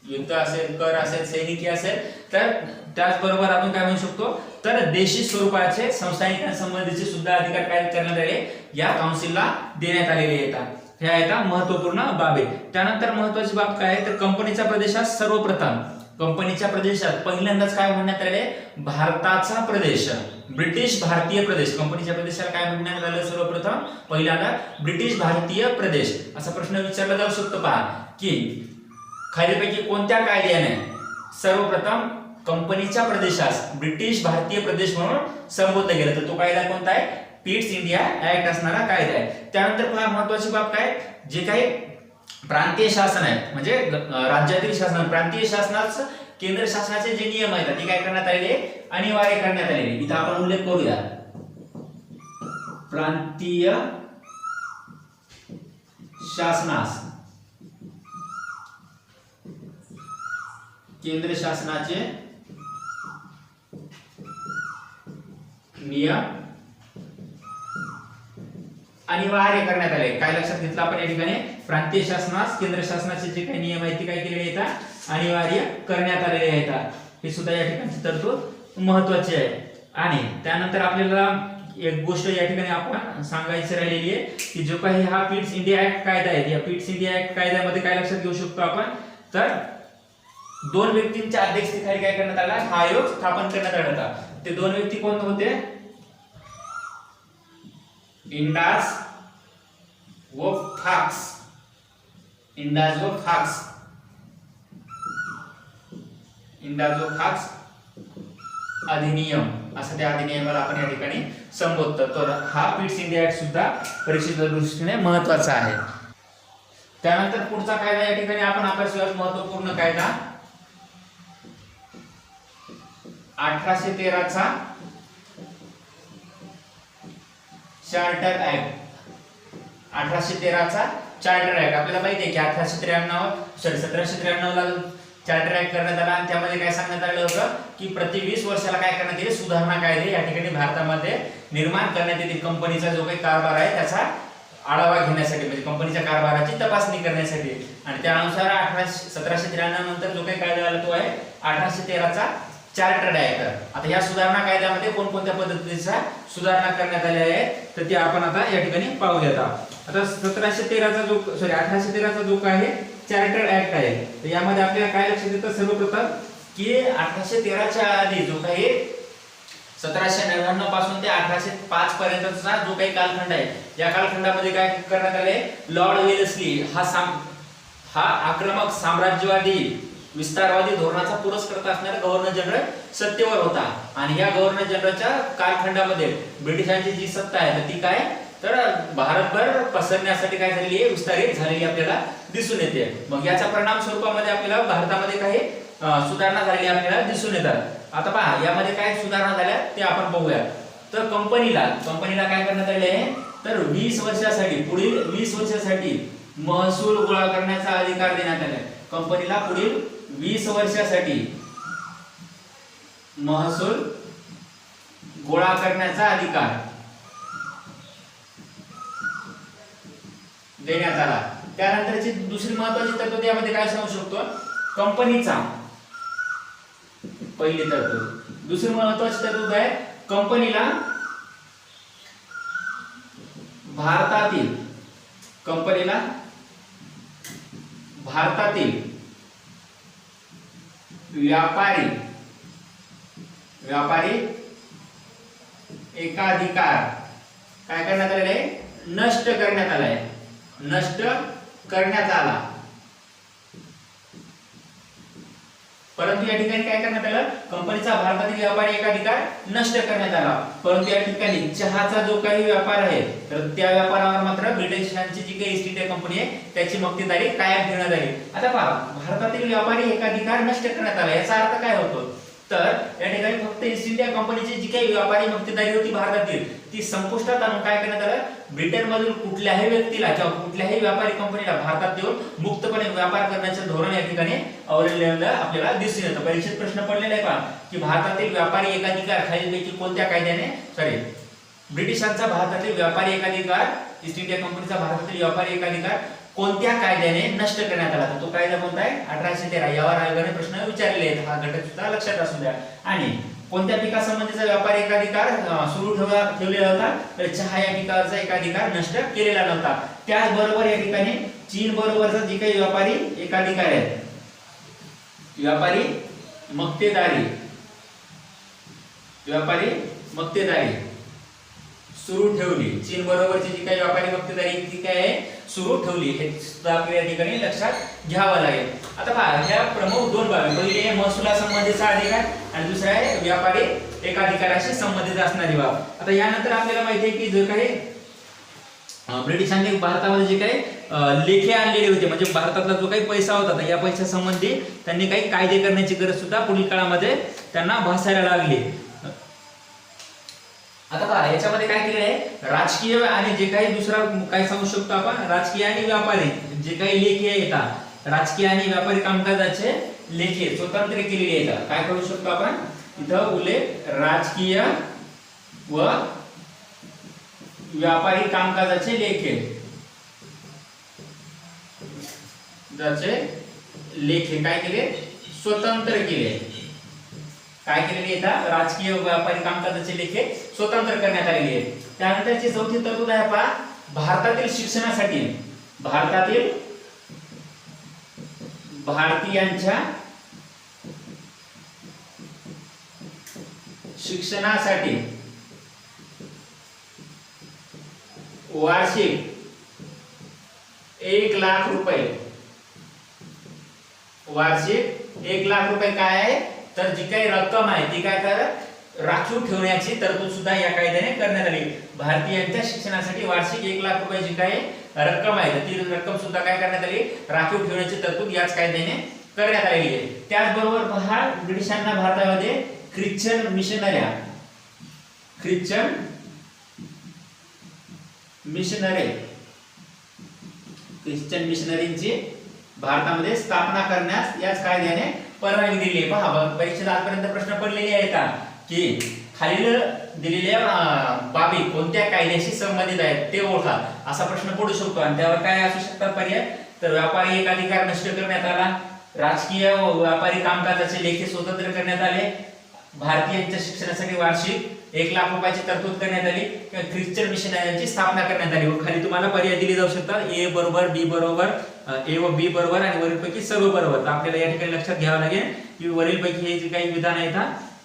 युद्ध असेल, कर असेल, सैनिकी असेल, तर त्याचबरोबर आपण काय म्हणू शकतो, तर देशी स्वरूपाचे संस्थानिकांसंबंधीचे सुद्धा अधिकार काय करण्यात आले या काउन्सिलला देण्यात आलेले आहेत. हे आहेत महत्त्वपूर्ण बाबी. त्यानंतर महत्त्वाची बाब काय आहे, तर कंपनीच्या प्रदेशात सर्वप्रथम कंपनीच्या प्रदेशात पहिल्यांदाच काय म्हणण्यात आले, भारताचा प्रदेश, ब्रिटिश भारतीय प्रदेश. कंपनीच्या प्रदेशाला काय म्हणण्यात आलं, सर्वप्रथम पहिल्यांदा ब्रिटिश भारतीय प्रदेश. असा प्रश्न विचारला जाऊ शकतो पहा, की खालीलपैकी कोणत्या कायद्याने सर्वप्रथम कंपनीच्या प्रदेशास ब्रिटिश भारतीय प्रदेश म्हणून संबोधलं गेलं, तर तो कायदा कोणता आहे, पीट्स इंडिया ऍक्ट असणारा कायदा आहे. त्यानंतर पहा महत्त्वाची बाब काय, जे काही प्रांतीय शासन आहे म्हणजे राज्यातील शासन, प्रांतीय शासनाच केंद्र शासनाचे जे नियम आहेत ते काय करण्यात आलेले, अनिवार्य करण्यात आलेले. इथं आपण उल्लेख करूया, प्रांतीय शासनास केंद्र शासनाचे नियम अनिवार्य करण्यात आले. काय लक्षात घेतलं आपण या ठिकाणी, प्रांतीय शासनास केंद्र शासनाचे जे काही नियम आहेत ते काय केलेले आहेत, अनिवार्य करण्यात आलेले आहेत. हे सुद्धा या ठिकाणची तरतूद महत्त्वाची आहे. आणि त्यानंतर आपल्याला एक गोष्ट या ठिकाणी आपण सांगायची राहिलेली आहे, की जो काही हा पीट्स इंडिया ऍक्ट कायदा आहे, या पीट्स इंडिया ऍक्ट कायद्यामध्ये काय लक्षात घेऊ शकतो आपण, तर 2 व्यक्तींच्या अध्यक्षतेखाली काय करण्यात आला, हा आयोग स्थापन करण्यात आला होता. ते 2 व्यक्ती कोण होते, इंडास व फाक्स, इंडास व फाक्स, इंडास व फाक्स अधिनियम, असं त्या अधिनियमाला आपण या ठिकाणी संबोधतो. तर हा पीट्स इंडिया ऍक्ट सुद्धा परीक्षेच्या दृष्टीने महत्त्वाचा आहे. त्यानंतर पुढचा कायदा या ठिकाणी आपण अभ्यासूया, महत्त्वपूर्ण कायदा 1813 चा चार्टर ऍक्ट, 1813 चा चार्टर ऍक्ट. आपल्याला माहिती आहे की 1793 ला चार्टर ऍक्ट करण्यात आला आणि त्यामध्ये काय सांगण्यात आलं होतं की प्रति 20 वर्षाला काय करण्यात येईल, सुधारणा कायदे या ठिकाणी भारतामध्ये निर्माण करण्यात येतील. कंपनीचा जो काही कारभार आहे त्याचा आढावा घेण्यासाठी, म्हणजे कंपनीच्या कारभाराची तपासणी करण्यासाठी. आणि त्यानुसार 1793 नंतर जो काही कायदा आला तो आहे 1813 चा चार्टर्ड ऍक्ट. आता या सुधारणा कायद्यामध्ये कोणकोणत्या पद्धतीच्या सुधारणा करण्यात आल्या आहेत तर ते आपण आता या ठिकाणी पाहूयात. आता 1813 चा जो काय चार्टर्ड ऍक्ट आहे तर यामध्ये आपल्याला काय लक्षात येतं, सर्वप्रथम की 1813 च्या आधी जो काही 1799 पासून ते 1805 पर्यंतचा जो काही कालखंड आहे या कालखंडामध्ये काय करण्यात आले, लॉर्ड वेल्लेस्ली हा आक्रमक साम्राज्यवादी विस्तारवादी धोरणाचा पुरस्कर्ता असणारा गव्हर्नर जनरल सत्तेवर होता. आणि या गव्हर्नर जनरलच्या कालखंडामध्ये ब्रिटिशांची जी सत्ता आहे तर ती काय तर भारतभर पसरण्यासाठी काय झालेली आहे, विस्तारित झालेली आपल्याला दिसून येते. मग याच्या परिणाम स्वरूपामध्ये आपल्याला भारतामध्ये काही सुधारणा झालेली आपल्याला दिसून येतात. आता पहा यामध्ये काय सुधारणा झाल्या ते आपण बघूया. तर कंपनीला काय करण्यात आले आहे तर 20 वर्षासाठी, पुढील 20 वर्षासाठी महसूल गोळा करण्याचा अधिकार देण्यात आला. कंपनीला पुढील 20 वर्षासाठी महसूल गोळा करण्याचा अधिकार देण्यात आला. त्यानंतरची दुसरी महत्त्वाची तरतूद यामध्ये काय सांगू शकतो, कंपनीचा पहिली तरतूद. दुसरी महत्त्वाची तरतूद आहे कंपनीला भारतातील व्यापारी एकाधिकार काय करण्यात आलेला आहे, नष्ट करण्यात आला. परंतु या ठिकाणी काय करण्यात आलं, कंपनीचा भारतातील व्यापारी एकाधिकार नष्ट करण्यात आला. परंतु या ठिकाणी चहाचा जो काही व्यापार आहे तर त्या व्यापारावर मात्र ब्रिटिशांची जी काही ईस्ट इंडिया कंपनी आहे त्याची मक्तेदारी कायम ठेवण्यात आली. आता पहा भारतातील व्यापारी एकाधिकार नष्ट करण्यात आला याचा अर्थ काय होतो तर या ठिकाणी फक्त ईस्ट इंडिया कंपनीची जी काही व्यापारी मक्तेदारी होती भारतातील ती संपुष्टात आणून काय करण्यात आलं, ब्रिटन मधील कुठल्याही व्यक्तीला किंवा कुठल्याही व्यापारी कंपनीला भारतात येऊन मुक्तपणे व्यापार करण्याचे धोरण या ठिकाणी अवलंबलेलं आपल्याला दिसून येतं. परीक्षेत प्रश्न पडलेला आहे पहा की भारतातील व्यापारी एकाधिकार खालीलपैकी कोणत्या कायद्याने ब्रिटिशांचा भारतातील व्यापारी एकाधिकार, ईस्ट इंडिया कंपनीचा भारतातील व्यापारी एकाधिकार कोणत्या कायद्याने नष्ट करण्यात आला. तो कायदा कोणता आहे 1813. यावर आयोगाने प्रश्न विचारले आहेत, हा घटक सुद्धा लक्षात असू द्या. आणि कोणत्या पिकासंबंधीचा व्यापारी एकाधिकार सुरू ठेवलेला होता तर चहा या पिकाचा एकाधिकार नष्ट केलेला नव्हता. त्याचबरोबर या ठिकाणी चीन बरोबरचा जे काही व्यापारी एकाधिकार आहे, व्यापारी मक्तेदारी सुरू ठेवली. चीन बरोबरची जी काही व्यापारी मक्तेदारी ती काय आहे सुरू ठेवली. हे सुद्धा आपल्याला या ठिकाणी लक्षात घ्यावं लागेल. आता पहा ह्या प्रमुख दोन बाबी, पहिली आहे महसुलासंबंधीचा अधिकार आणि दुसरा आहे व्यापारी एकाधिकाराशी संबंधित असणारी बाब. आता यानंतर आपल्याला माहिती आहे की जो काही ब्रिटिशांनी भारतामध्ये जे काही लेखे आणलेले होते म्हणजे भारतातला जो काही पैसा होता तर या पैशासंबंधी त्यांनी काही कायदे करण्याची गरज सुद्धा पुढील काळामध्ये त्यांना भासायला लागली. आता पहा याच्यामध्ये काय केलेलं आहे, राजकीय आणि जे काही दुसरा काय सांगू शकतो आपण, राजकीय आणि व्यापारी जे काही लेखे येतात, राजकीय आणि व्यापारी कामकाजाचे लेखे स्वतंत्र केलेले येतात. काय करू शकतो आपण इथं उल्लेख, राजकीय व व्यापारी कामकाजाचे लेखे, लेखे काय केले स्वतंत्र केले. काय केलेले येतात, राजकीय व्यापारी कामकाजाचे लेखे स्वतंत्र करण्यात आलेले आहेत. त्यानंतरची चौथी तरतूद आहे पहा, भारतातील शिक्षणासाठी, भारतातील भारतीयांच्या शिक्षणासाठी वार्षिक 1 लाख रुपये, वार्षिक 1 लाख रुपये काय आहे तर जी काही रक्कम आहे ती काय कर राखीव ठेवण्याची तरतूद सुद्धा या कायद्याने करण्यात आली. भारतीयांच्या शिक्षणासाठी वार्षिक 1 लाख रुपये जी काही रक्कम आहे ती रक्कम सुद्धा काय करण्यात आली, राखीव ठेवण्याची तरतूद याच कायद्याने करण्यात आलेली आहे. त्याचबरोबर पहा ब्रिटिशांना भारतामध्ये ख्रिश्चन मिशनरी ख्रिश्चन मिशनरींची भारतामध्ये स्थापना करण्यास याच कायद्याने परवानगी दिली आहे. पहा परीक्षेत आजपर्यंत प्रश्न पडलेले आहेत का की खालील दिलेल्या बाबी कोणत्या कायद्याशी संबंधित आहेत ते ओळखा असा प्रश्न पडू शकतो आणि त्यावर काय असू शकतात पर्याय. तर व्यापारी एकाधिकार नष्ट करण्यात आला, राजकीय व व्यापारी कामकाजाचे लेखी स्वतंत्र करण्यात आले, भारतीयांच्या शिक्षणासाठी वार्षिक 1 लाख रुपयाची तरतूद करण्यात आली किंवा ख्रिश्चन मिशनरीची स्थापना करण्यात आली. व खाली तुम्हाला पर्याय दिले जाऊ शकतात ए बरोबर, बी बरोबर, ए व बी बरोबर आणि वरीलपैकी सर्व बरोबर. तर आपल्याला या ठिकाणी लक्षात घ्यावं लागेल की वरीलपैकी हे जे काही विधान आहेत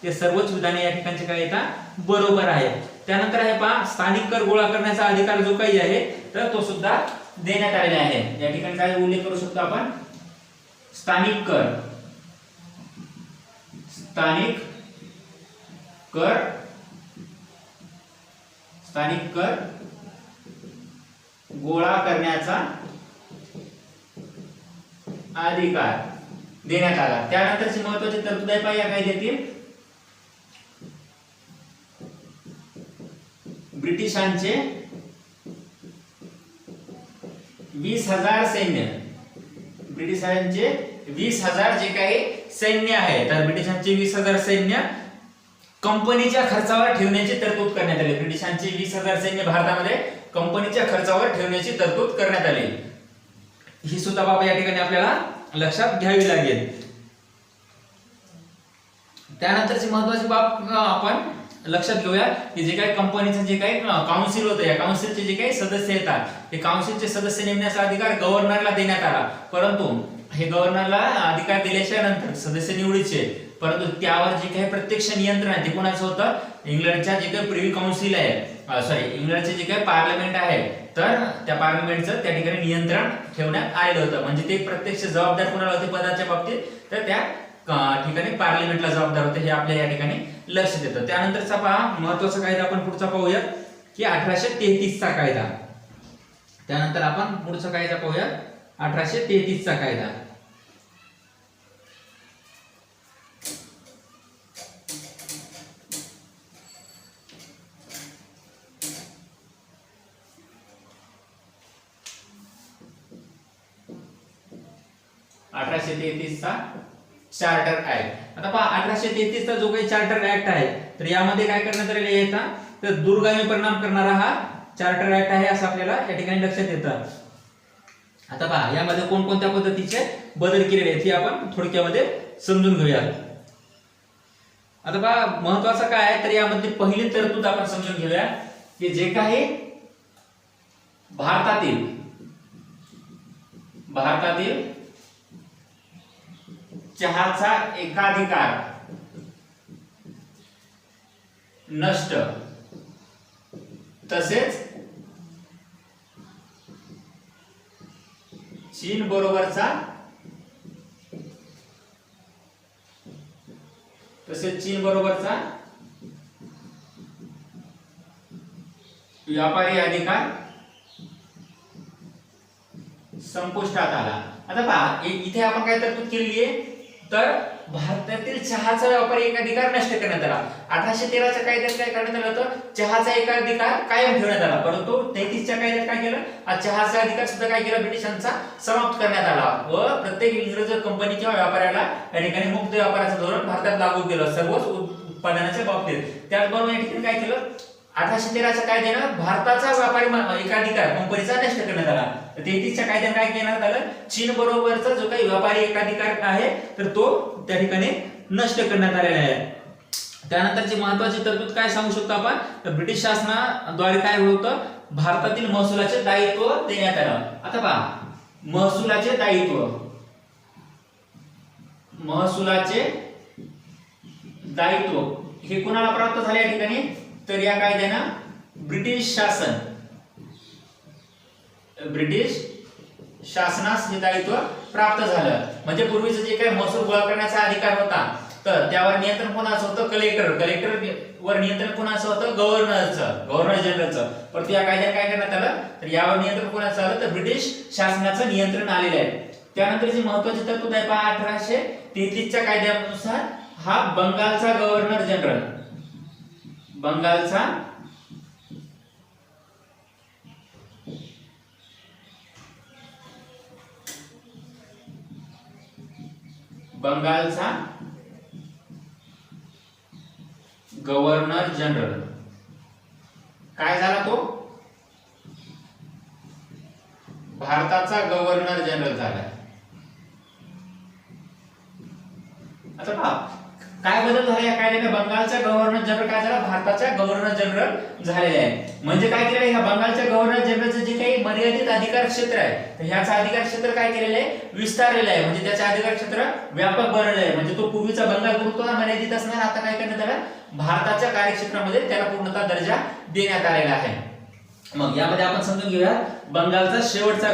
ते सर्वच विधाने या ठिकाणचे काय येतात बरोबर आहे. त्यानंतर आहे पहा स्थानिक कर गोळा करण्याचा अधिकार जो काही आहे तर तो सुद्धा देण्यात आलेला आहे. या ठिकाणी काय उल्लेख करू शकतो आपण स्थानिक कर गोळा करण्याचा अधिकार देण्यात आला. त्यानंतरची महत्त्वाची तरतूद आहे पहा या कायद्यातील ब्रिटिशांचे 20,000 सैन्य, ब्रिटिशांचे 20,000 जे काही सैन्य आहे तर ब्रिटिशांचे 20,000 सैन्य कंपनीच्या खर्चावर ठेवण्याची तरतूद करण्यात आली. ब्रिटिशांचे 20,000 सैन्य भारतामध्ये कंपनीच्या खर्चावर ठेवण्याची तरतूद करण्यात आली. ही सुद्धा बाब या ठिकाणी आपल्याला लक्षात घ्यावी लागेल. त्यानंतरची महत्त्वाची बाब आपण लक्षात घेऊया की जे काही कंपनीचं जे काही काउन्सिल होतं या काउन्सिलचे जे काही सदस्य येतात ते काउन्सिलचे सदस्य नेमण्याचा अधिकार गव्हर्नरला देण्यात आला. परंतु हे गव्हर्नरला अधिकार दिल्याच्या नंतर सदस्य निवडीचे, परंतु त्यावर जे काही प्रत्यक्ष नियंत्रण आहे ते कोणाचं होतं इंग्लंडच्या जे काही प्रिव्ही काउन्सिल आहे इंग्लंडचे जे काही पार्लमेंट आहे तर त्या पार्लमेंटचं त्या ठिकाणी नियंत्रण ठेवण्यात आलेलं होतं. म्हणजे ते प्रत्यक्ष जबाबदार कोणाला होते पदाच्या बाबतीत तर त्या ठिकाणी पार्लमेंटला जबाबदार होते. हे आपल्या या ठिकाणी लक्षात येतं. त्यानंतरचा पहा महत्त्वाचा कायदा आपण पुढचा पाहूया की 1833 चा कायदा. त्यानंतर आपण पुढचा कायदा पाहूया 1833 चा कायदा. चा चार्टर ऍक्ट. आता पहा 1833 चा जो काही चार्टर ऍक्ट आहे तर यामध्ये काय करण्यात आलेले आहे तर दूरगामी परिणाम करणारा हा चार्टर ऍक्ट आहे असं आपल्याला या ठिकाणी लक्षात येतं. आता पहा यामध्ये कोणकोणत्या पद्धतीचे बदल केलेले आहेत हे आपण थोडक्यामध्ये समजून घेऊया. आता पहा महत्वाचं काय आहे तर यामध्ये पहिली तरतूद आपण समजून घेऊया की जे काही भारतातील चहाचा एकाधिकार नष्ट तसेच चीन बरोबरचा व्यापारी अधिकार संपुष्टात आला. आता पहा इथे आपण काय तरतूद केलेली आहे तर भारतातील चहाचा व्यापारी एकाधिकार नष्ट करण्यात आला. 1813 च्या कायद्यात काय करण्यात आलं होतं चहाचा एकाधिकार कायम ठेवण्यात आला. परंतु 33 च्या कायद्यात काय केलं चहाचा अधिकार सुद्धा काय केला ब्रिटिशांचा समाप्त करण्यात आला व प्रत्येक इंग्रज कंपनी किंवा व्यापाऱ्याला या ठिकाणी मुक्त व्यापाराचं धोरण भारतात लागू केलं सर्वच उत्पादनाच्या बाबतीत. त्याचबरोबर या ठिकाणी काय केलं 1813 च्या कायद्यानं भारताचा व्यापारी एकाधिकार कंपनीचा नष्ट करण्यात आला. 33 च्या कायद्याने काय करण्यात आलं चीन बरोबरचा जो काही व्यापारी एकाधिकार आहे तर तो त्या ठिकाणी नष्ट करण्यात आलेला आहे. त्यानंतरची महत्त्वाची तरतूद काय सांगू शकतो आपण तर ब्रिटिश शासनाद्वारे काय होतं भारतातील महसुलाचे दायित्व देण्यात आलं. आता पहा महसुलाचे दायित्व हे कोणाला प्राप्त झाले या ठिकाणी तर या कायद्यानं ब्रिटिश शासनास हे दायित्व प्राप्त झालं. म्हणजे पूर्वीचं जे काही महसूल गोळा करण्याचा अधिकार होता तर त्यावर नियंत्रण कोणाचं होतं कलेक्टर वर नियंत्रण कोणाचं होतं गव्हर्नर जनरलचं. परंतु या कायद्यात काय करण्यात आलं तर यावर नियंत्रण कोणाचं आलं तर ब्रिटिश शासनाचं नियंत्रण आलेलं आहे. त्यानंतरची महत्त्वाची तरतूद आहे पहा 1833 च्या कायद्यानुसार हा बंगालचा गव्हर्नर जनरल बंगालचा गव्हर्नर जनरल काय झाला तो भारताचा गव्हर्नर जनरल झाला. आता पहा काय बदल झाला या कायद्याने. बंगालचा गव्हर्नर जनरल काय झाला भारताचा गव्हर्नर जनरल झालेले आहे. म्हणजे काय केलेलं आहे ह्या बंगालच्या गव्हर्नर जनरलचं जे काही मर्यादित अधिकार क्षेत्र आहे तर ह्याचा अधिकार क्षेत्र काय केलेलं आहे विस्तारलेलं आहे. म्हणजे त्याचे अधिकार क्षेत्र व्यापक बनलेलं आहे. म्हणजे तो पूर्वीचा बंगाल पुरता मर्यादित असणार आता काय करण्यात आलं भारताच्या कार्यक्षेत्रामध्ये त्याला पूर्णतः दर्जा देण्यात आलेला आहे. मग यामध्ये आपण समजून घेऊया बंगालचा शेवटचा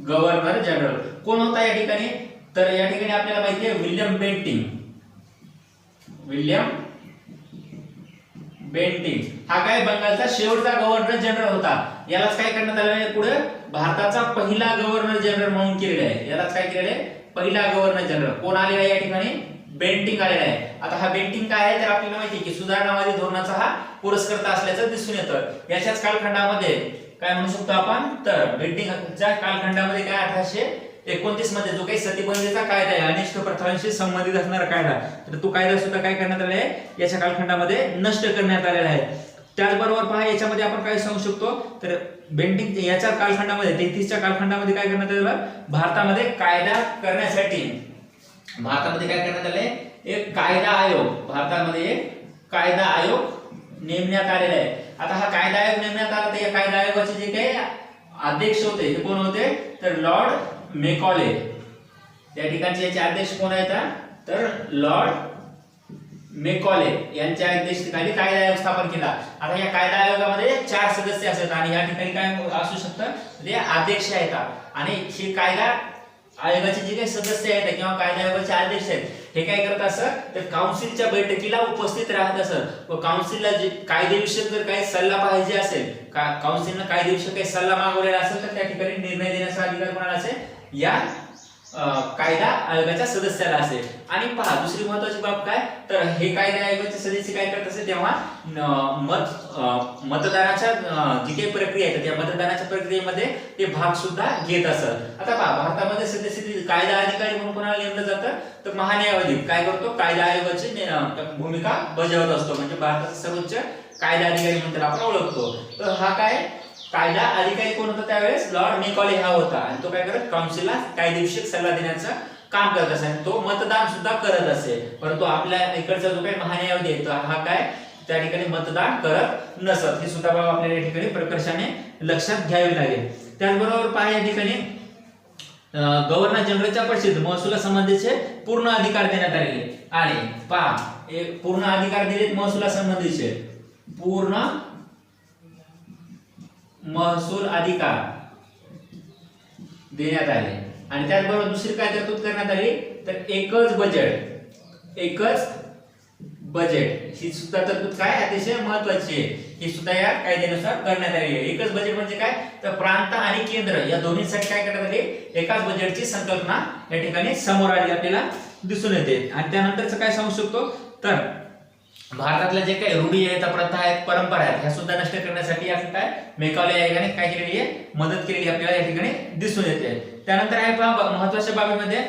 गव्हर्नर जनरल कोण होता या ठिकाणी. तर या ठिकाणी आपल्याला माहिती आहे विल्यम बेंटिंग हा काय बंगालचा शेवटचा गव्हर्नर जनरल होता. यालाच काय करण्यात आलेलं आहे पुढे भारताचा पहिला गव्हर्नर जनरल म्हणून केलेला आहे. यालाच काय केलेलं आहे पहिला गव्हर्नर जनरल कोण आलेला आहे या ठिकाणी बेंटिंग आलेला आहे. आता हा बेंटिंग काय आहे तर आपल्याला माहिती आहे की सुधारणावादी धोरणाचा हा पुरस्कर्ता असल्याचं दिसून येतं. याच्याच कालखंडामध्ये काय म्हणू शकतो आपण तर बेंटिंगच्या कालखंडामध्ये काय 1829 मध्ये जो काही सतीबंदीचा कायदा आहे अनिष्ट प्रथांशी संबंधित असणारा कायदा तर तो कायदा सुद्धा काय करण्यात आलेला आहे याच्या कालखंडामध्ये नष्ट करण्यात आलेला आहे. त्याचबरोबर पहा याच्यामध्ये आपण काय सांगू शकतो तर बेंटिंग याच्या कालखंडामध्ये 33 च्या कालखंडामध्ये काय करण्यात आलं भारतामध्ये कायदा करण्यासाठी भारतामध्ये काय करण्यात आले एक कायदा आयोग भारतामध्ये एक कायदा आयोग नेमण्यात आलेला आहे. आता हा कायदा आयोग नेमण्यात आला तर या कायदा आयोगाचे जे काही अध्यक्ष होते ते कोण होते तर लॉर्ड मेकॉले. त्या ठिकाणचे याचे अध्यक्ष कोण आहेत तर लॉर्ड मेकॉले यांच्या अध्यक्षतेखाली कायदा आयोग स्थापन केला. आता या कायदा आयोगामध्ये 4 सदस्य असतात आणि या ठिकाणी काय असू शकतं म्हणजे अध्यक्ष आहेत आणि हे कायदा आयोगाचे जे काही सदस्य आहेत किंवा कायदा आयोगाचे अध्यक्ष आहेत हे काय करत असत तर काउन्सिलच्या बैठकीला उपस्थित राहत असत व काउन्सिलला जे कायदेविषयक जर काही सल्ला पाहिजे असेल काउन्सिलने कायदेविषयक काही सल्ला मागवलेला असेल तर त्या ठिकाणी निर्णय देण्याचा अधिकार कोणाला असेल या कायदा आयोगाच्या सदस्याला असेल. आणि पहा दुसरी महत्त्वाची बाब काय तर हे कायदा आयोगाचे सदस्य काय करत असेल तेव्हा मतदानाच्या जी काही प्रक्रिया आहे त्या मतदानाच्या प्रक्रियेमध्ये ते भाग सुद्धा घेत असत. आता पहा भारतामध्ये सदस्य कायदा अधिकारी म्हणून कोणाला नेमलं जातं तर महान्यायवादी काय करतो कायदा आयोगाची भूमिका बजावत असतो. म्हणजे भारताचा सर्वोच्च कायदा अधिकारी म्हणून त्याला आपण ओळखतो. तर हा काय कायदा अधिकारी कोण होता त्यावेळेस लॉर्ड मेकॉले हा होता आणि तो काय करत काउन्सिलला कायदेविषयक सल्ला देण्याचं काम करत असे आणि तो मतदान सुद्धा करत असे. परंतु आपल्या इकडचा जो काही महान्यायवादी आहे हा काय त्या ठिकाणी मतदान करत नसत. हे सुद्धा बाब आपल्याला या ठिकाणी प्रकर्षाने लक्षात घ्यावे लागेल. त्याचबरोबर पहा या ठिकाणी गव्हर्नर जनरलच्या परिषद महसुला संबंधीचे पूर्ण अधिकार देण्यात आलेले आणि पहा पूर्ण अधिकार दिलेत महसुला संबंधीचे पूर्ण महसूल अधिकार देण्यात आले आणि त्याचबरोबर दुसरी काय तरतूद करण्यात आली तर एकच बजेट ही सुद्धा तरतूद काय अतिशय महत्त्वाची आहे. ही सुद्धा या कायद्यानुसार करण्यात आली आहे. एकच बजेट म्हणजे काय तर प्रांत आणि केंद्र या दोन्हीसाठी काय करण्यात आले एकाच बजेटची संकल्पना या ठिकाणी समोर आली आपल्याला दिसून येते. आणि त्यानंतरच काय सांगू शकतो तर भारतातल्या जे काही रूढी आहेत प्रथा आहेत परंपरा आहेत ह्या सुद्धा नष्ट करण्यासाठी आपण काय मेकॉले आयोगाने काय केलेली आहे मदत केलेली आपल्याला या ठिकाणी दिसून येते. त्यानंतर आहे महत्त्वाच्या बाबीमध्ये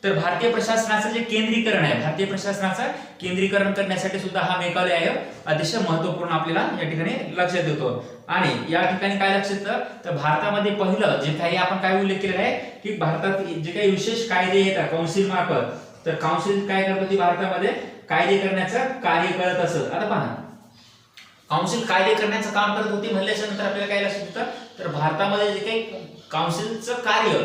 तर भारतीय प्रशासनाचं जे केंद्रीकरण आहे भारतीय प्रशासनाचं केंद्रीकरण करण्यासाठी सुद्धा हा मेकॉले आयोग अतिशय महत्त्वपूर्ण आपल्याला या ठिकाणी लक्षात येतो. आणि या ठिकाणी काय लक्षात येतं तर भारतामध्ये पहिलं जे काही आपण काय उल्लेख केलेला आहे की भारतात जे काही विशेष कायदे येतात काउन्सिल मार्फत तर काउन्सिल काय करत होती भारतामध्ये कायदे करण्याचं कार्य करत असत. आता पहा काउन्सिल कायदे करण्याचं काम करत होती म्हणल्याच्या नंतर आपल्याला काय लक्षात येतं तर भारतामध्ये जे काही काउन्सिलचं कार्य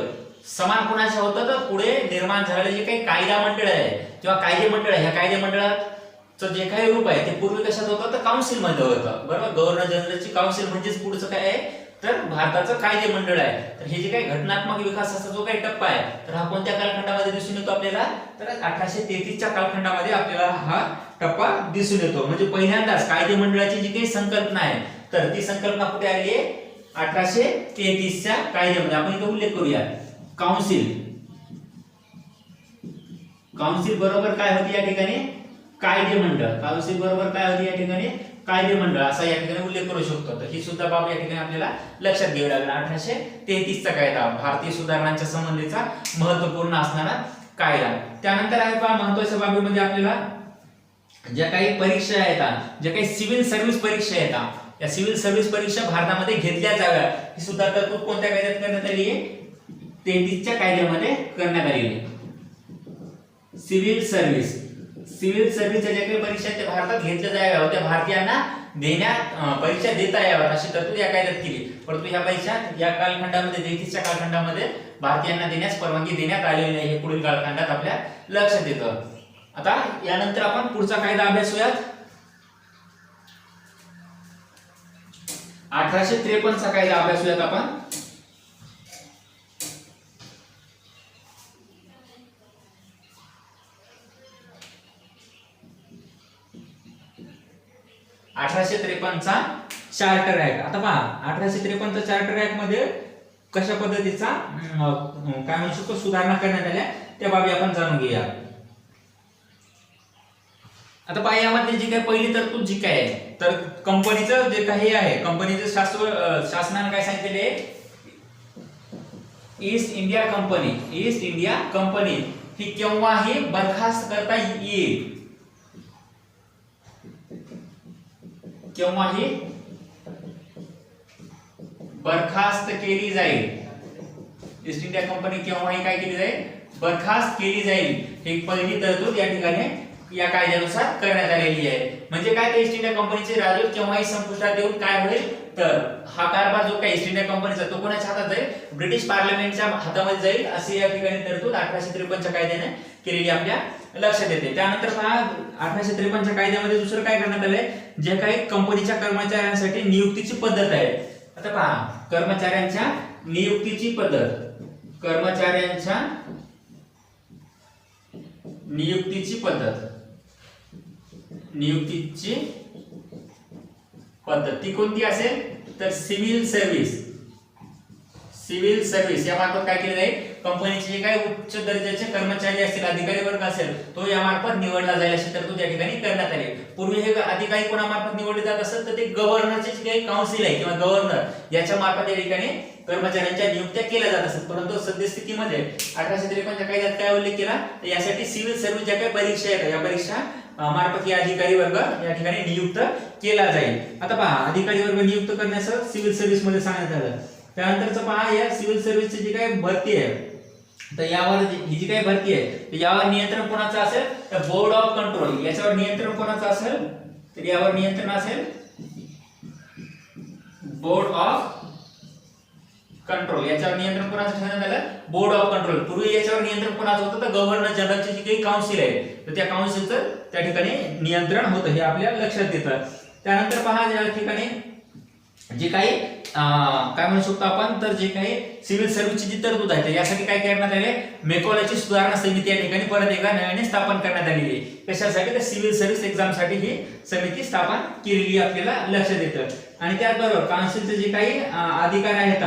समान कोणाचं होतं तर पुढे निर्माण झालेले जे काही कायदा मंडळ आहे किंवा कायदे मंडळ ह्या कायदे मंडळाचं जे काही रूप आहे ते पूर्वी कशात होतं तर काउन्सिल मध्ये होतं बरोबर. गव्हर्नर जनरलची काउन्सिल म्हणजेच पुढचं काय आहे तर भारताचं कायदे मंडळ आहे. तर हे जे काही घटनात्मक विकासाचा जो काही टप्पा आहे तर हा कोणत्या कालखंडामध्ये दिसून येतो आपल्याला तर 1833 च्या कालखंडामध्ये आपल्याला हा टप्पा दिसून येतो. म्हणजे पहिल्यांदाच कायदे मंडळाची जी काही संकल्पना आहे तर ती संकल्पना कुठे आली आहे 1833 च्या कायद्यामध्ये. आपण इथे उल्लेख करूया काउन्सिल बरोबर काय होती या ठिकाणी कायदे मंडळ काउन्सिल बरोबर काय होती या ठिकाणी कायदे मंडळ असा या ठिकाणी उल्लेख करू शकतो. तर ही सुद्धा बाब या ठिकाणी आपल्याला लक्षात घ्यावी लागेल. 1833 चा कायदा भारतीय सुधारणांच्या संबंधीचा महत्त्वपूर्ण असणारा कायदा. त्यानंतर आहे पहा महत्त्वाच्या बाबीमध्ये आपल्याला ज्या काही परीक्षा आहेत, ज्या काही सिव्हिल सर्व्हिस परीक्षा आहेत, या सिव्हिल सर्व्हिस परीक्षा भारतामध्ये घेतल्या जाव्या ही सुद्धा तरतूद कोणत्या कायद्यात करण्यात आली आहे? 33 च्या कायद्यामध्ये करण्यात आलेली आहे. सिव्हिल सर्व्हिस ज्या काही परीक्षा आहेत त्या भारतात घेतल्या जाव्या, त्या भारतीयांना परीक्षा देता याव्यात अशी तरतूद या कायद्यात केली. परंतु या परीक्षा या कालखंडामध्ये 33 च्या कालखंडामध्ये भारतीयांना देण्यास परवानगी देण्यात आलेली नाही. हे पुढील कालखंडात आपल्या लक्षात येतं. आता यानंतर आपण पुढचा कायदा अभ्यासूयात. 1853 चा कायदा अभ्यासूयात आपण. चा चार्टर ऍक्ट. आता पहा 1853 चा चार्टर ऍक्ट मध्ये कशा पद्धतीचा काय म्हणू शकतो सुधारणा करण्यात आल्या त्या बाबी आपण जाणून घेऊया. आता पहा यामध्ये जी काही पहिली तरतूद जी काय आहे, तर कंपनीचं जे काही आहे, कंपनीचं शासनाने काय सांगितलेले आहे, ईस्ट इंडिया कंपनी ही केव्हाही बरखास्त करता येईल, केव्हाही बरखास्त केली जाईल. ईस्ट इंडिया कंपनी केव्हाही काय केली जाईल, बरखास्त केली जाईल. ही पहिली तरतूद या ठिकाणी या कायद्यानुसार करण्यात आलेली आहे. म्हणजे काय, ईस्ट इंडिया कंपनीचे राजदूत केव्हाही संपुष्टात येऊन काय होईल, तर हा कारभार जो काही ईस्ट इंडिया कंपनीचा तो कोणाच्या हातात जाईल, ब्रिटिश पार्लमेंटच्या हातामध्ये जाईल अशी या ठिकाणी तरतूद 1853 च्या कायद्याने केलेली आपल्या लक्षात येते. त्यानंतर पहा 1853 च्या कायद्यामध्ये दुसरं काय करण्यात आलंय, जे काही कंपनीच्या कर्मचाऱ्यांसाठी नियुक्तीची पद्धत आहे. आता पहा कर्मचाऱ्यांच्या नियुक्तीची पद्धत ती कोणती असेल, तर सिव्हिल सर्व्हिस या मार्फत काय केले जाईल, कंपनीचे जे काही उच्च दर्जाचे कर्मचारी असतील, अधिकारी वर्ग असेल, तो या मार्फत निवडला जाईल अशी तरतूद या ठिकाणी करण्यात आली. पूर्वी हे अधिकारी कोणामार्फत निवडले जात असत, तर ते गव्हर्नरचे जे काही काउन्सिल आहे किंवा गव्हर्नर याच्या मार्फत या ठिकाणी कर्मचाऱ्यांच्या नियुक्त्या केल्या जात असतात. परंतु सद्यस्थितीमध्ये 1853 च्या कायद्यात काय उल्लेख केला, तर यासाठी सिव्हिल सर्व्हिस ज्या काही परीक्षा आहेत या परीक्षा मार्फत या अधिकारी वर्ग या ठिकाणी नियुक्त केला जाईल. आता पहा अधिकारी वर्ग नियुक्त करण्याचं सिव्हिल सर्व्हिस मध्ये सांगण्यात आलं. त्यानंतरच पहा या सिव्हिल सर्व्हिसची जी काही भरती आहे, तर यावर ही जी काही भरती आहे तर यावर नियंत्रण कोणाचं असेल, तर बोर्ड ऑफ कंट्रोल. याच्यावर नियंत्रण कोणाचं असेल, तर यावर नियंत्रण असेल बोर्ड ऑफ कंट्रोल. याच्यावर नियंत्रण कोणाचं ठेवण्यात आलं, बोर्ड ऑफ कंट्रोल. पूर्वी याच्यावर नियंत्रण कोणाचं होतं, तर गव्हर्नर जनरलची जी काही काउन्सिल आहे तर त्या काउन्सिलचं त्या ठिकाणी नियंत्रण होतं, हे आपल्या लक्षात येतं. त्यानंतर पहा या ठिकाणी जे काही काय म्हणू शकतो आपण, तर जे काही सिव्हिल सर्व्हिसची जी तरतूद आहे तर यासाठी काय करण्यात आले, मेकॉलेची सुधारणा समिती या ठिकाणी परत एकदा नव्याने स्थापन करण्यात आलेली आहे. कशासाठी, तर सिव्हिल सर्व्हिस एक्झाम साठी ही समिती स्थापन केलेली आपल्याला लक्षात येतं. आणि त्याचबरोबर काउन्सिलचे जे काही अधिकार आहेत,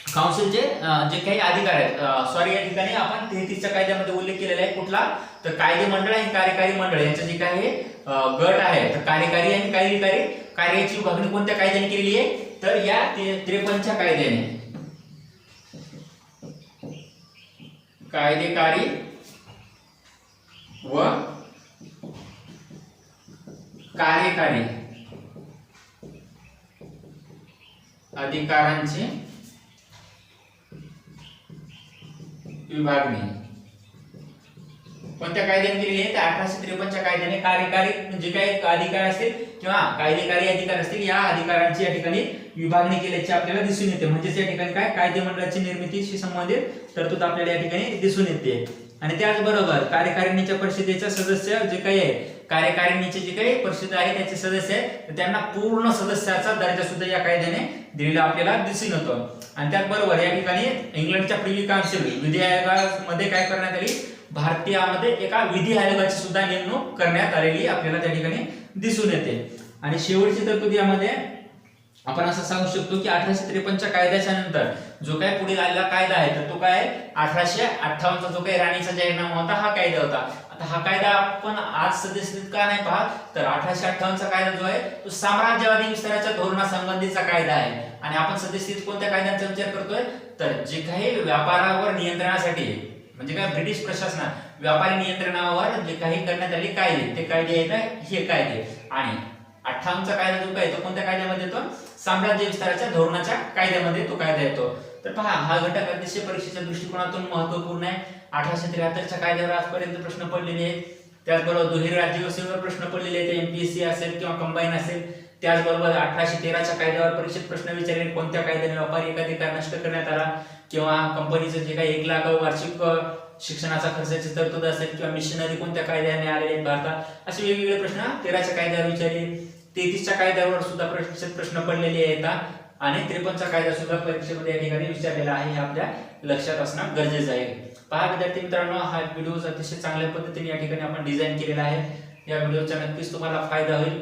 काउन्सिलचे जे काही अधिकार आहेत, सॉरी या ठिकाणी आपण 33 च्या कायद्यामध्ये उल्लेख केलेला आहे कुठला, तर कायदे मंडळ आणि कार्यकारी मंडळ यांचे जे काही गट आहे, तर कार्यकारी आणि कार्यकारी कार्याची विभागणी कोणत्या कायद्याने केलेली आहे, तर या 53 च्या कायद्याने. कायदेकारी व कार्यकारी अधिकारांची विभागणी कोणत्या कायद्याने केलेली आहे, तर 1853 च्या कायद्याने कार्यकारी जे काही अधिकार असतील किंवा कायदेकारी अधिकार असतील या अधिकारांची या ठिकाणी विभागणी केल्याची आपल्याला दिसून येते. म्हणजे या ठिकाणी काय कायदे मंडळाची निर्मितीशी संबंधित तरतूद आपल्याला या ठिकाणी दिसून येते. आणि त्याचबरोबर कार्यकारिणीच्या परिषदेच्या सदस्य जे काही आहे, कार्यकारिणीचे जे काही परिषद आहे त्याचे सदस्य आहेत त्यांना पूर्ण सदस्याचा दर्जा सुद्धा या कायद्याने दिलेला आपल्याला दिसून येतो. आणि त्याचबरोबर या ठिकाणी इंग्लंडच्या प्रिव्ही काउन्सिल विधी आयोगामध्ये काय करण्यात आली, भारतीयामध्ये एका विधी आयोगाची सुद्धा नेमणूक करण्यात आलेली आपल्याला त्या ठिकाणी दिसून येते. आणि शेवटची तरतूद यामध्ये आपण असं सांगू शकतो की 1853च्या कायद्याच्या नंतर जो काही पुढे आलेला कायदा आहे तर तो काय 1858चा जो काही राणीचा जाहीरनामा होता हा कायदा होता. आता हा कायदा आपण आज सद्यस्थितीत का नाही पाहत तर 1858चा कायदा जो आहे तो साम्राज्यवादी विस्ताराच्या धोरणासंबंधीचा कायदा आहे. आणि आपण सद्यस्थितीत कोणत्या कायद्यांचा विचार करतोय तर जे काही व्यापारावर नियंत्रणासाठी म्हणजे काय ब्रिटिश प्रशासनात व्यापारी नियंत्रणावर जे काही करण्यात आले कायदे ते कायदे आहेत हे कायदे. आणि 58चा कायदा जो काय तो कोणत्या कायद्यामध्ये येतो साम्राज्य विस्ताराच्या धोरणाच्या कायद्यामध्ये तो कायदा येतो. तर पहा हा घटक अतिशय परीक्षेच्या दृष्टिकोनातून महत्त्वपूर्ण आहे. 1873च्या कायद्यावर आजपर्यंत प्रश्न पडलेले आहेत. त्याचबरोबर दुहेरी राज्यव्यवस्थेवर प्रश्न पडलेले आहेत एमपीएससी असेल किंवा कंबाईन असेल. त्याचबरोबर 1813च्या कायद्यावर परीक्षेत प्रश्न विचारले कोणत्या कायद्याने व्यापारी एकाधिकार नष्ट करण्यात आला किंवा कंपनीचं जे काही 1 लाख वार्षिक शिक्षणाचा खर्चाची तरतूद असेल किंवा मिशनरी कोणत्या कायद्याने आलेले आहेत भारतात. असे वेगवेगळे प्रश्न 13च्या कायद्यावर विचारले. 33च्या कायद्यावर सुद्धा परीक्षेत प्रश्न पडलेले आहेत आणि 53चा कायदा सुद्धा परीक्षेमध्ये या ठिकाणी विचारलेला आहे. हे आपल्या लक्षात असणं गरजेचं आहे. पहा विद्यार्थी मित्रांनो हा व्हिडिओ अतिशय चांगल्या पद्धतीने या ठिकाणी आपण डिझाईन केलेला आहे. या व्हिडिओचा नक्कीच तुम्हाला फायदा होईल.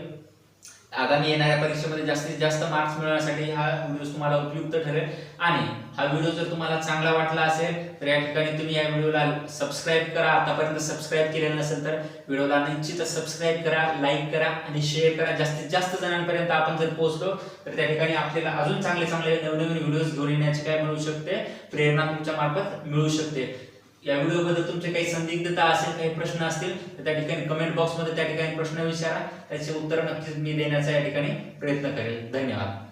आगामी येणाऱ्या परीक्षेमध्ये जास्तीत जास्त मार्क्स मिळवण्यासाठी हा व्हिडिओ तुम्हाला उपयुक्त ठरेल. आणि हा व्हिडिओ जर तुम्हाला चांगला वाटला असेल तर या ठिकाणी तुम्ही या व्हिडिओला सबस्क्राईब करा. आतापर्यंत सबस्क्राईब केलेलं नसेल तर व्हिडिओला निश्चितच सबस्क्राईब करा, लाईक करा आणि शेअर करा. जास्तीत जास्त जणांपर्यंत आपण जर पोहोचलो तर त्या ठिकाणी आपल्याला अजून चांगले चांगले नवनवीन व्हिडिओज घेऊन येण्याची काय मिळू शकते प्रेरणा तुमच्या मार्फत मिळू शकते. या व्हिडिओ बद्दल तुमचे काही संदिग्धता असेल काही प्रश्न असतील तर त्या ठिकाणी कमेंट बॉक्समध्ये त्या ठिकाणी प्रश्न विचारा. त्याचे उत्तर नक्कीच मी देण्याचा या ठिकाणी प्रयत्न करेल. धन्यवाद.